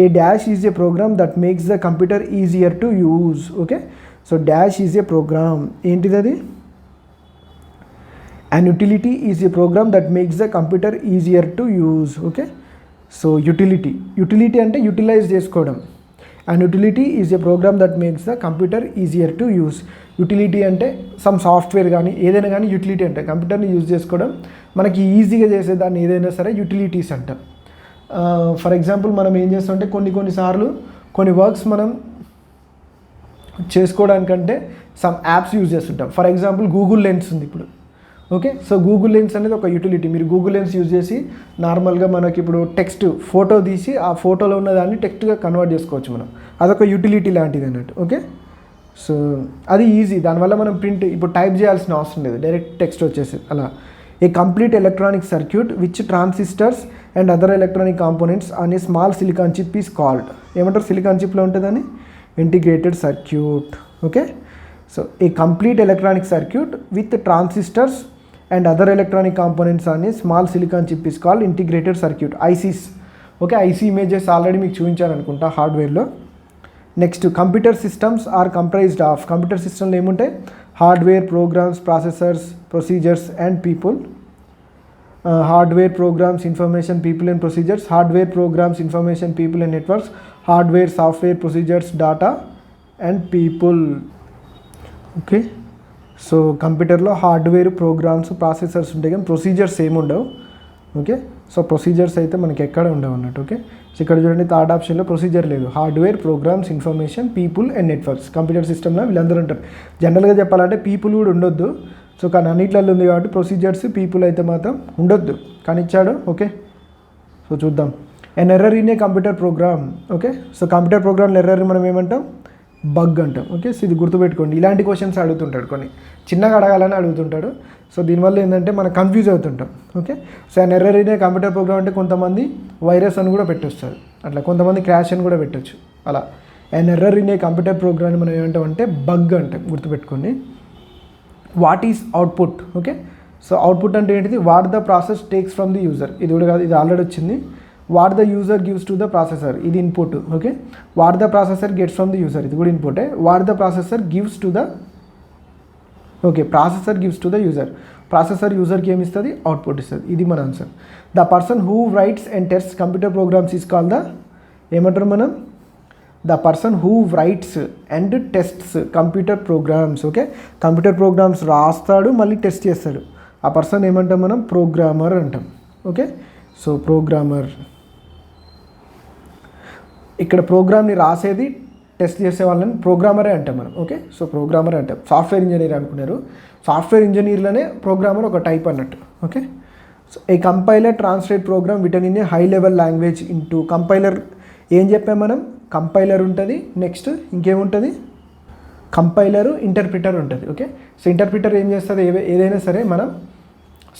a dash is a program that makes the computer easier to use. Okay, so dash is a program, ఏంటిది అది? And utility is a program that makes the computer easier to use. Okay, so utility అంటే utilize చేసుకోవడం. And utility is a program that makes the computer easier to use. Utility అంటే some software కానీ ఏదైనా కానీ utility అంటే కంప్యూటర్ని use చేసుకోవడం, మనకి ఈజీగా చేసేదాన్ని ఏదైనా సరే యుటిలిటీస్ అంటాం. ఫర్ ఎగ్జాంపుల్ మనం ఏం చేస్తామంటే కొన్నిసార్లు కొన్ని వర్క్స్ మనం చేసుకోవడానికంటే సమ్ యాప్స్ యూజ్ చేస్తుంటాం. ఫర్ ఎగ్జాంపుల్ గూగుల్ లెన్స్ ఉంది ఇప్పుడు. ఓకే, సో గూగుల్ లెన్స్ అనేది ఒక యుటిలిటీ. మీరు గూగుల్ లెన్స్ యూజ్ చేసి నార్మల్గా మనకి ఇప్పుడు టెక్స్ట్ ఫోటో తీసి ఆ ఫోటోలో ఉన్న దాన్ని టెక్స్ట్గా కన్వర్ట్ చేసుకోవచ్చు మనం. అదొక యుటిలిటీ లాంటిది అన్నట్టు. ఓకే, సో అది ఈజీ, దానివల్ల మనం ప్రింట్ ఇప్పుడు టైప్ చేయాల్సిన అవసరం లేదు, డైరెక్ట్ టెక్స్ట్ వచ్చేసి అలా. A complete electronic circuit which transistors and other electronic components on a small silicon chip is called. ఏమంటారు సిలికాన్ చిప్లో ఉంటుందని? Integrated circuit. Okay, so a complete electronic circuit with transistors and other electronic components అని small silicon chip is called integrated circuit, ICs. Okay, IC images already మీకు చూపించాను అనుకుంటా హార్డ్వేర్లో. Next, computer systems are comprised of. Computer సిస్టమ్లో ఏముంటాయి? Hardware, programs, processors, procedures and people. Hardware, programs, information, people and procedures. Hardware, programs, information, people and networks. Hardware, software, procedures, data and people. Okay, so కంప్యూటర్లో hardware, programs, processors ఉంటాయి కానీ procedures ఏమి ఉండవు. Okay, so procedures అయితే మనకి ఎక్కడ ఉండవు అన్నట్టు. ఓకే, సో ఇక్కడ చూడండి థర్డ్ ఆప్షన్లో ప్రొసీజర్ లేదు. Hardware, programs, information, people and networks. Computer సిస్టమ్లో వీళ్ళందరూ ఉంటారు. జనరల్గా చెప్పాలంటే పీపుల్ కూడా ఉండొద్దు. సో కానీ అన్నిట్లలో ఉంది కాబట్టి ప్రొసీజర్స్, పీపుల్ అయితే మాత్రం ఉండొద్దు కానీ ఇచ్చాడు. ఓకే, సో చూద్దాం. An error in a computer program. Okay, so computer ప్రోగ్రామ్లో ఎర్రర్ మనం ఏమంటాం? బగ్ అంటాం. ఓకే, సో ఇది గుర్తుపెట్టుకోండి. ఇలాంటి క్వశ్చన్స్ అడుగుతుంటాడు, కొన్ని చిన్నగా అడగాలని అడుగుతుంటాడు. సో దీనివల్ల ఏంటంటే మనం కన్ఫ్యూజ్ అవుతుంటాం. Okay, so and error in a computer program అంటే కొంతమంది వైరస్ అని కూడా పెట్టొస్తారు, అట్లా కొంతమంది క్రాష్ అని కూడా పెట్టచ్చు. అలా and error in a computer program మనం ఏమంటాం అంటే బగ్ అంటాం, గుర్తుపెట్టుకోండి. What is output? Okay, so output అంటే ఏంటిది? What the process takes from the user. ఇది కూడా కాదు, ఇది ఆల్రెడీ వచ్చింది. What the user gives to the processor, ఇది input. Okay, what the processor gets from the user, ఇది కూడా ఇన్పుటే. What the processor gives to the, okay, processor gives to the user. Processor యూజర్కి ఏమి ఇస్తుంది? అవుట్పుట్ ఇస్తుంది. ఇది మన answer. The person who writes and tests computer programs is called the, ఏమంటారు మనం? The person who writes and tests computer programs. Okay, computer programs రాస్తాడు మళ్ళీ test చేస్తాడు, ఆ పర్సన్ ఏమంటాం మనం? ప్రోగ్రామర్ అంటాం. Okay, so programmer. ఇక్కడ ప్రోగ్రామ్ని రాసేది, టెస్ట్ చేసే వాళ్ళని ప్రోగ్రామరే అంటాం మనం. ఓకే, సో ప్రోగ్రామర్ అంటాం. సాఫ్ట్వేర్ ఇంజనీర్ అనుకున్నారు, సాఫ్ట్వేర్ ఇంజనీర్లోనే ప్రోగ్రామర్ ఒక టైప్ అన్నట్టు. Okay, so a compiler translate program written in a high level language into. Compiler ఏం చెప్పాం మనం? కంపైలర్ ఉంటుంది, నెక్స్ట్ ఇంకేముంటుంది? కంపైలరు, ఇంటర్ప్రిటర్ ఉంటుంది. ఓకే, సో ఇంటర్ప్రిటర్ ఏం చేస్తుంది? ఏదైనా సరే మనం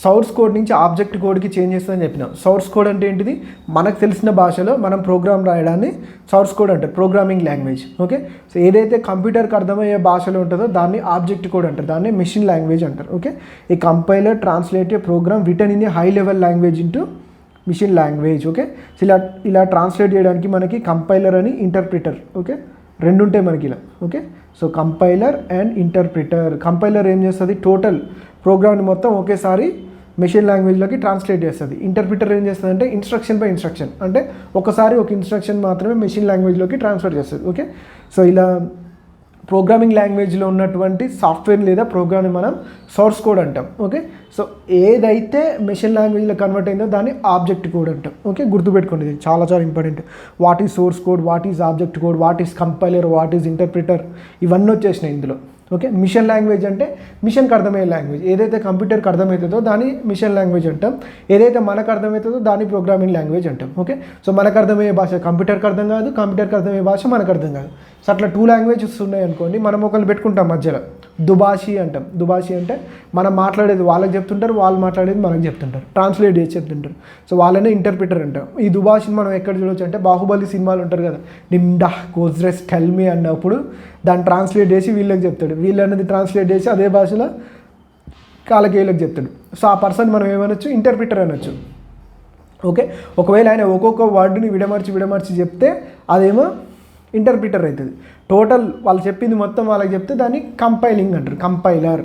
సోర్స్ కోడ్ నుంచి ఆబ్జెక్ట్ కోడ్కి చేంజ్ చేస్తుందని చెప్పినాం. సోర్స్ కోడ్ అంటే ఏంటిది? మనకు తెలిసిన భాషలో మనం ప్రోగ్రామ్ రాయడాన్ని సోర్స్ కోడ్ అంటారు, ప్రోగ్రామింగ్ లాంగ్వేజ్. ఓకే, సో ఏదైతే కంప్యూటర్కి అర్థమయ్యే భాషలో ఉంటుందో దాన్ని ఆబ్జెక్ట్ కోడ్ అంటారు, దాన్ని మెషిన్ లాంగ్వేజ్ అంటారు. ఓకే, ఈ compiler translate a program written in a high level language into machine language. Okay, so ఇలా ట్రాన్స్లేట్ చేయడానికి మనకి కంపైలర్ అని ఇంటర్ప్రిటర్, ఓకే, రెండు ఉంటాయి మనకి ఇలా. Okay, so compiler and interpreter. Compiler ఏం చేస్తుంది? టోటల్ ప్రోగ్రామ్ని మొత్తం ఒకేసారి మెషిన్ లాంగ్వేజ్లోకి ట్రాన్స్లేట్ చేస్తుంది. ఇంటర్ప్రిటర్ ఏం చేస్తుంది అంటే ఇన్స్ట్రక్షన్ బై ఇన్స్ట్రక్షన్, అంటే ఒకసారి ఒక ఇన్స్ట్రక్షన్ మాత్రమే మెషిన్ లాంగ్వేజ్లోకి ట్రాన్స్ఫర్ చేస్తుంది. ఓకే, సో ఇలా ప్రోగ్రామింగ్ లాంగ్వేజ్లో ఉన్నటువంటి సాఫ్ట్వేర్ లేదా ప్రోగ్రామింగ్ మనం సోర్స్ కోడ్ అంటాం. ఓకే, సో ఏదైతే మెషిన్ లాంగ్వేజ్లో కన్వర్ట్ అయిందో దాన్ని ఆబ్జెక్ట్ కోడ్ అంటాం. ఓకే, గుర్తుపెట్టుకోండి, ఇది చాలా చాలా important. What is source code, what is object code, what is compiler, what is interpreter, ఇవన్నీ వచ్చేసినాయి ఇందులో. ఓకే, మిషన్ లాంగ్వేజ్ అంటే మిషన్కి అర్థమయ్యే లాంగ్వేజ్. ఏదైతే కంప్యూటర్కి అర్థమవుతుందో దాన్ని మిషన్ లాంగ్వేజ్ అంటాం. ఏదైతే మనకు అర్థమవుతుందో దాన్ని ప్రోగ్రామింగ్ లాంగ్వేజ్ అంటాం. ఓకే, సో మనకు అర్థమయ్యే భాష కంప్యూటర్కి అర్థం కాదు, కంప్యూటర్కి అర్థమయ్యే భాష మనకు అర్థం కాదు. సో అట్లా 2 లాంగ్వేజెస్ ఉన్నాయి అనుకోండి, మనం ఒకళ్ళు పెట్టుకుంటాం మధ్యలో, దుబాషి అంటాం. దుబాషి అంటే మనం మాట్లాడేది వాళ్ళకి చెప్తుంటారు, వాళ్ళు మాట్లాడేది మనకు చెప్తుంటారు, ట్రాన్స్లేట్ చేసి చెప్తుంటారు. సో వాళ్ళనే ఇంటర్ప్రిటర్ అంటాం. ఈ దుబాషిని మనం ఎక్కడ చూడవచ్చు అంటే బాహుబలి సినిమాలు ఉంటారు కదా, నిమ్డా గోజ్రెస్ టెల్ మీ అన్నప్పుడు దాన్ని ట్రాన్స్లేట్ చేసి వీళ్ళకి చెప్తాడు, వీళ్ళు అనేది ట్రాన్స్లేట్ చేసి అదే భాషలో కాళ్ళకి వీళ్ళకి చెప్తాడు. సో ఆ పర్సన్ మనం ఏమనొచ్చు, ఇంటర్ప్రిటర్ అనొచ్చు. ఓకే, ఒకవేళ ఆయన ఒక్కొక్క వర్డ్ని విడమర్చి చెప్తే అదేమో ఇంటర్ప్రిటర్ అవుతుంది. టోటల్ వాళ్ళు చెప్పింది మొత్తం వాళ్ళకి చెప్తే దాన్ని కంపైలింగ్ అంటారు, కంపైలర్.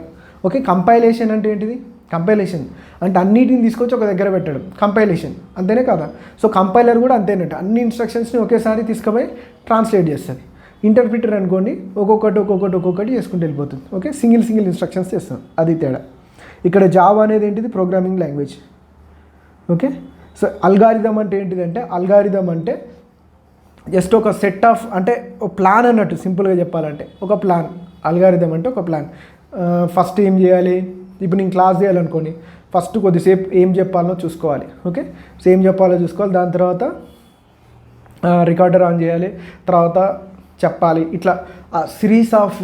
ఓకే, కంపైలేషన్ అంటే ఏంటిది? కంపైలేషన్ అంటే అన్నిటిని తీసుకొచ్చి ఒక దగ్గర పెట్టడం, కంపైలేషన్, అంతేనే కదా. సో కంపైలర్ కూడా అంతేనట్టు, అన్ని ఇన్స్ట్రక్షన్స్ని ఒకేసారి తీసుకుపోయి ట్రాన్స్లేట్ చేస్తుంది. ఇంటర్ప్రిటర్ అనుకోండి, ఒక్కొక్కటి చేసుకుంటూ వెళ్ళిపోతుంది. ఓకే, సింగిల్ ఇన్స్ట్రక్షన్స్ చేస్తాం, అది తేడా. ఇక్కడ జావా అనేది ఏంటిది? Programming language. Okay, so algorithm అంటే ఏంటిదంటే, అల్గారిథం అంటే జస్ట్ ఒక సెట్ ఆఫ్, అంటే ఒక ప్లాన్ అన్నట్టు, సింపుల్గా చెప్పాలంటే ఒక ప్లాన్. అల్గారిథం అంటే ఒక ప్లాన్. ఫస్ట్ ఏం చేయాలి, ఇప్పుడు నేను క్లాస్ చేయాలనుకోండి, ఫస్ట్ కొద్దిసేపు ఏం చెప్పాలో చూసుకోవాలి. ఓకే, సో ఏం చెప్పాలో చూసుకోవాలి, దాని తర్వాత రికార్డర్ ఆన్ చేయాలి, తర్వాత చెప్పాలి. ఇట్లా సిరీస్ ఆఫ్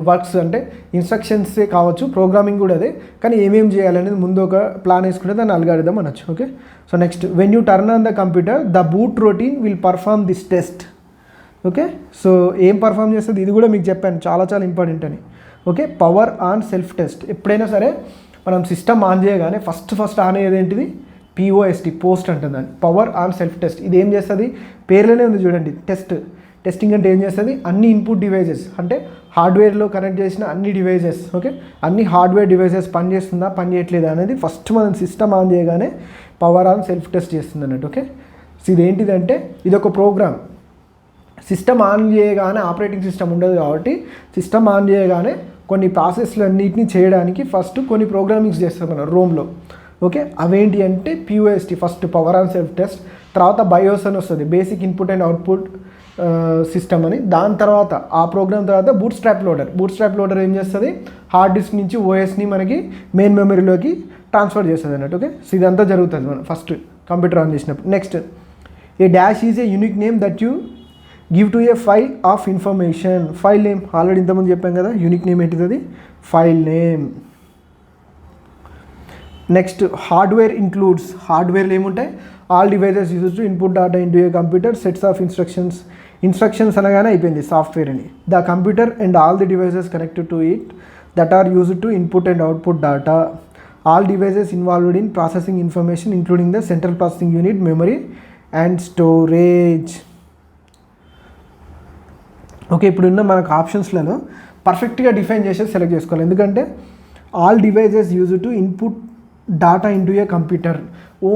వర్క్స్, అంటే ఇన్స్ట్రక్షన్సే కావచ్చు, ప్రోగ్రామింగ్ కూడా అదే, కానీ ఏమేమి చేయాలనేది ముందు ఒక ప్లాన్ వేసుకుంటే దాన్ని అల్గారిథం అనొచ్చు. Okay, so next, when you turn on the computer the boot routine will perform this test. Okay, so ఏం పర్ఫామ్ చేస్తుంది ఇది కూడా మీకు చెప్పాను, చాలా చాలా ఇంపార్టెంట్ అని. Okay, power on self test. ఎప్పుడైనా సరే మనం సిస్టమ్ ఆన్ చేయగానే ఫస్ట్ ఆన్ అయ్యేది ఏంటిది? POST, పోస్ట్ అంటుంది దాన్ని, పవర్ ఆన్ సెల్ఫ్ టెస్ట్. ఇది ఏం చేస్తుంది? పేర్లోనే ఉంది చూడండి, టెస్టింగ్ అంటే ఏం చేస్తుంది? అన్ని ఇన్పుట్ డివైజెస్, అంటే హార్డ్వేర్లో కనెక్ట్ చేసిన అన్ని డివైజెస్, ఓకే, అన్ని హార్డ్వేర్ డివైజెస్ పనిచేస్తుందా పని చేయట్లేదా అనేది ఫస్ట్ మనం సిస్టమ్ ఆన్ చేయగానే పవర్ ఆన్ సెల్ఫ్ టెస్ట్ చేస్తుంది అన్నట్టు. ఓకే, సో ఇదేంటిదంటే ఇది ఒక ప్రోగ్రామ్. సిస్టమ్ ఆన్ చేయగానే ఆపరేటింగ్ సిస్టమ్ ఉండదు కాబట్టి సిస్టమ్ ఆన్ చేయగానే కొన్ని ప్రాసెస్లు అన్నిటిని చేయడానికి ఫస్ట్ కొన్ని ప్రోగ్రామింగ్స్ చేస్తాం మనం రోమ్లో. ఓకే, అవేంటి అంటే POST, first power on self test, తర్వాత బయోస్ అని వస్తుంది, basic input and output system అని. దాని తర్వాత ఆ ప్రోగ్రామ్ తర్వాత బూట్ స్ట్రాప్ లోడర్ ఏం చేస్తుంది? హార్డ్ డిస్క్ నుంచి OSని మనకి మెయిన్ మెమరీలోకి ట్రాన్స్ఫర్ చేస్తుంది అన్నట్టు. ఓకే, సో ఇదంతా జరుగుతుంది మనం ఫస్ట్ కంప్యూటర్ ఆన్ చేసినప్పుడు. Next, a dash is a unique name that you give to a file of information. File name already ఇంతకుముందు చెప్పాం కదా, యూనిక్ నేమ్ ఏంటిది? అది file name. Next, hardware includes. హార్డ్వేర్లు ఏముంటాయి? All devices use to input data into a computer, sets of instructions అనగానే అయిపోయింది software అని. The computer and all the devices connected to it that are used to input and output data. All devices involved in processing information including the central processing unit, memory and storage. Okay, ఇప్పుడున్న మనకు ఆప్షన్స్లలో పర్ఫెక్ట్గా define చేసేది select చేసుకోవాలి. ఎందుకంటే all devices use to input data into a computer,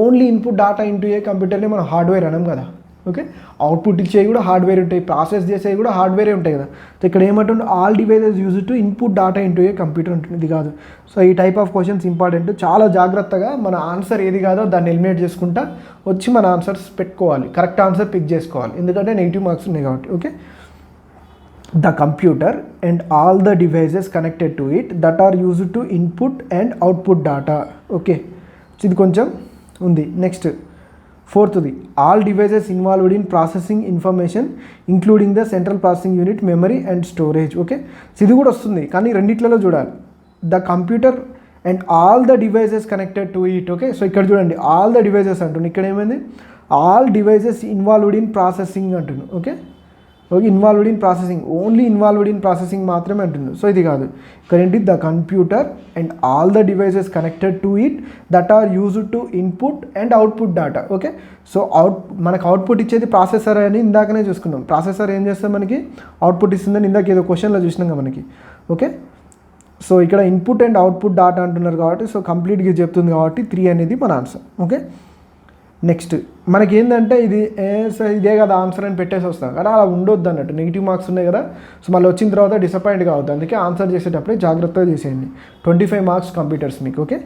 only input data into a కంప్యూటర్ని మనం hardware అనం కదా. ఓకే, అవుట్పుట్ ఇచ్చేవి కూడా హార్డ్వేర్ ఉంటాయి, ప్రాసెస్ చేసేవి కూడా హార్డ్వేరే ఉంటాయి కదా. సో ఇక్కడ ఏమంటుంది? All devices use to input data into a computer ఉంటుంది, ఇది కాదు. సో ఈ టైప్ ఆఫ్ క్వశ్చన్స్ ఇంపార్టెంట్, చాలా జాగ్రత్తగా మన ఆన్సర్ ఏది కాదో దాన్ని ఎలిమినేట్ చేసుకుంటా వచ్చి మన ఆన్సర్స్ పెట్టుకోవాలి, కరెక్ట్ ఆన్సర్ పిక్ చేసుకోవాలి, ఎందుకంటే నెగిటివ్ మార్క్స్ ఉన్నాయి కాబట్టి. Okay, the computer and all the devices connected to it that are used to input and output data. Okay, ఇది కొంచెం ఉంది. నెక్స్ట్, ఫోర్త్ది, all devices involved in processing information including the central processing unit, memory and storage. Okay, ఇది కూడా వస్తుంది కానీ రెండిట్లలో చూడాలి. The computer and all the devices connected to it. Okay, so ఇక్కడ చూడండి ఆల్ ద డివైజెస్ అంటుంది, ఇక్కడ ఏమైంది? All devices involved in processing అంటుంది. Okay, involved in processing, only involved in processing మాత్రమే అంటున్నారు. సో ఇది కాదు, ఇక్కడ ఏంటి? The computer and all the devices connected to it that are used to input and output data. Okay, so మనకు output ఇచ్చేది processor అని ఇందాకనే చూసుకున్నాం. ప్రాసెసర్ ఏం చేస్తుంది? మనకి అవుట్పుట్ ఇస్తుందని ఇందాక ఏదో క్వశ్చన్లో చూసినాం కదా మనకి. ఓకే, సో ఇక్కడ ఇన్పుట్ అండ్ అవుట్పుట్ డేటా అంటున్నారు కాబట్టి సో కంప్లీట్గా చెప్తుంది కాబట్టి 3 అనేది మన ఆన్సర్. ఓకే, నెక్స్ట్ మనకేంటంటే ఇది ఇదే కదా ఆన్సర్ అని పెట్టేసి వస్తాం కానీ అలా ఉండొద్దు అన్నట్టు, నెగిటివ్ మార్క్స్ ఉన్నాయి కదా. సో మళ్ళీ వచ్చిన తర్వాత డిసప్పాయింట్ కావద్దు, అందుకే ఆన్సర్ చేసేటప్పుడే జాగ్రత్తగా చేసేయండి. 25 మార్క్స్ కంప్యూటర్స్ మీకు. Okay,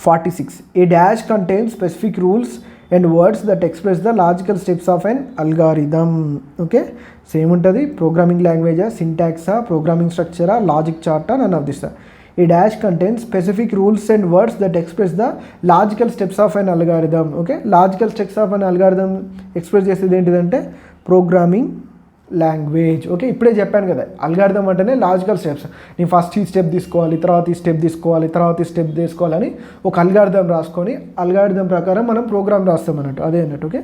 46. A dash contains specific rules and words that express the logical steps of an algorithm. Okay, same ఉంటుంది. ప్రోగ్రామింగ్ లాంగ్వేజా, సింటాక్సా, ప్రోగ్రామింగ్ స్ట్రక్చరా, లాజిక్ చార్టా, none of this. A dash contains specific rules and words that express the logical steps of an algorithm. Okay, logical steps of an algorithm express చేసేది ఏంటిదంటే programming language. Okay, ఇప్పుడే చెప్పాను కదా algorithm అంటేనే logical steps. నేను first ఈ step తీసుకోవాలి, తర్వాత ఈ స్టెప్ తీసుకోవాలి, తర్వాత ఈ స్టెప్ తీసుకోవాలని ఒక అల్గారిథం రాసుకొని అల్గారిథం ప్రకారం మనం ప్రోగ్రామ్ రాస్తాం అన్నట్టు, అదే అన్నట్టు. Okay,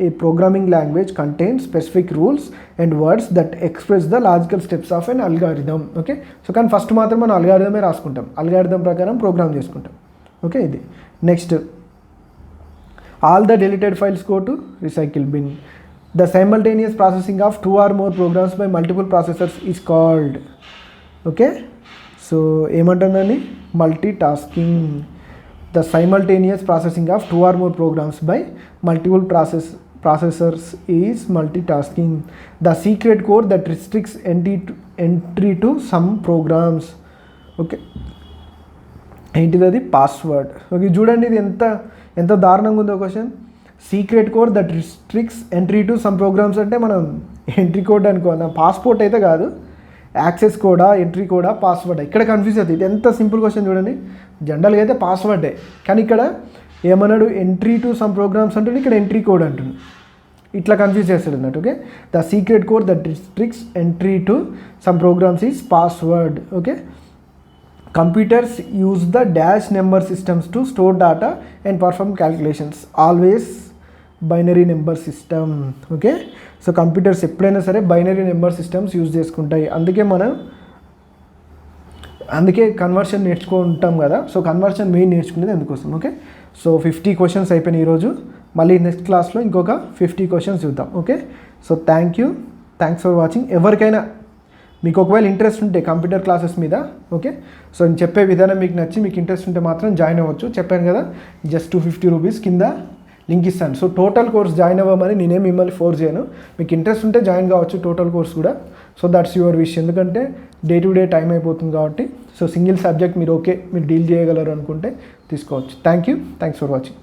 a programming language contains specific rules and words that express the logical steps of an algorithm. Okay, so కానీ ఫస్ట్ మాత్రం మనం అల్గారిథమే రాసుకుంటాం, అల్గారిథం ప్రకారం ప్రోగ్రామ్ చేసుకుంటాం. ఓకే, ఇది next. All the deleted files go to recycle bin. The simultaneous processing of 2 or more programs by multiple processors is called. Okay, so ఏమంటుందని multitasking. The simultaneous processing of 2 or more programs by multiple processors is multitasking. The secret code that restricts entry to some programs. Okay, ఏంటిది అది password. Okay, చూడండి ఇది ఎంత దారుణంగా ఉందో question. Secret code that restricts entry to some programs అంటే మనం entry code అనుకోవాలి, పాస్పోర్ట్ అయితే కాదు, యాక్సెస్ కోడా, ఎంట్రీ కోడా, పాస్వర్డా, ఇక్కడ కన్ఫ్యూజ్ అవుతుంది. ఇది ఎంత సింపుల్ క్వశ్చన్ చూడండి. జనరల్గా అయితే పాస్వర్డే, కానీ ఇక్కడ ఏమన్నాడు ఎంట్రీ టు సమ్ ప్రోగ్రామ్స్ అంటుంది, ఇక్కడ ఎంట్రీ కోడ్ అంటుంది, ఇట్లా కన్ఫ్యూజ్ చేస్తాడు అన్నట్టు. Okay, the secret code that restricts entry to some programs is password. Okay, computers use the dash number systems to store data and perform calculations. Always binary number system. Okay, so computers ఎప్పుడైనా సరే binary number systems use చేసుకుంటాయి, అందుకే conversion నేర్చుకుంటాం కదా. So conversion main నేర్చుకునేది అందుకోసం. Okay, so 50 questions అయిపోయినాయి ఈరోజు. మళ్ళీ నెక్స్ట్ క్లాస్లో ఇంకొక 50 క్వశ్చన్స్ చూద్దాం. Okay, so thanks for watching. ఎవరికైనా మీకు ఒకవేళ ఇంట్రెస్ట్ ఉంటే కంప్యూటర్ క్లాసెస్ మీద, ఓకే, సో నేను చెప్పే విధానం మీకు నచ్చి మీకు ఇంట్రెస్ట్ ఉంటే మాత్రం జాయిన్ అవ్వచ్చు. చెప్పాను కదా జస్ట్ 250 రూపీస్ కింద లింక్ ఇస్తాను. సో టోటల్ కోర్స్ జాయిన్ అవ్వమని నేనేం మిమ్మల్ని ఫోర్స్ చేయను, మీకు ఇంట్రెస్ట్ ఉంటే జాయిన్ కావచ్చు టోటల్ కోర్స్ కూడా. సో దట్స్ యువర్ విష్, ఎందుకంటే డే టు డే టైం అయిపోతుంది కాబట్టి. సో సింగిల్ సబ్జెక్ట్ మీరు డీల్ చేయగలరు అనుకుంటే తీసుకోవచ్చు. Thanks for watching.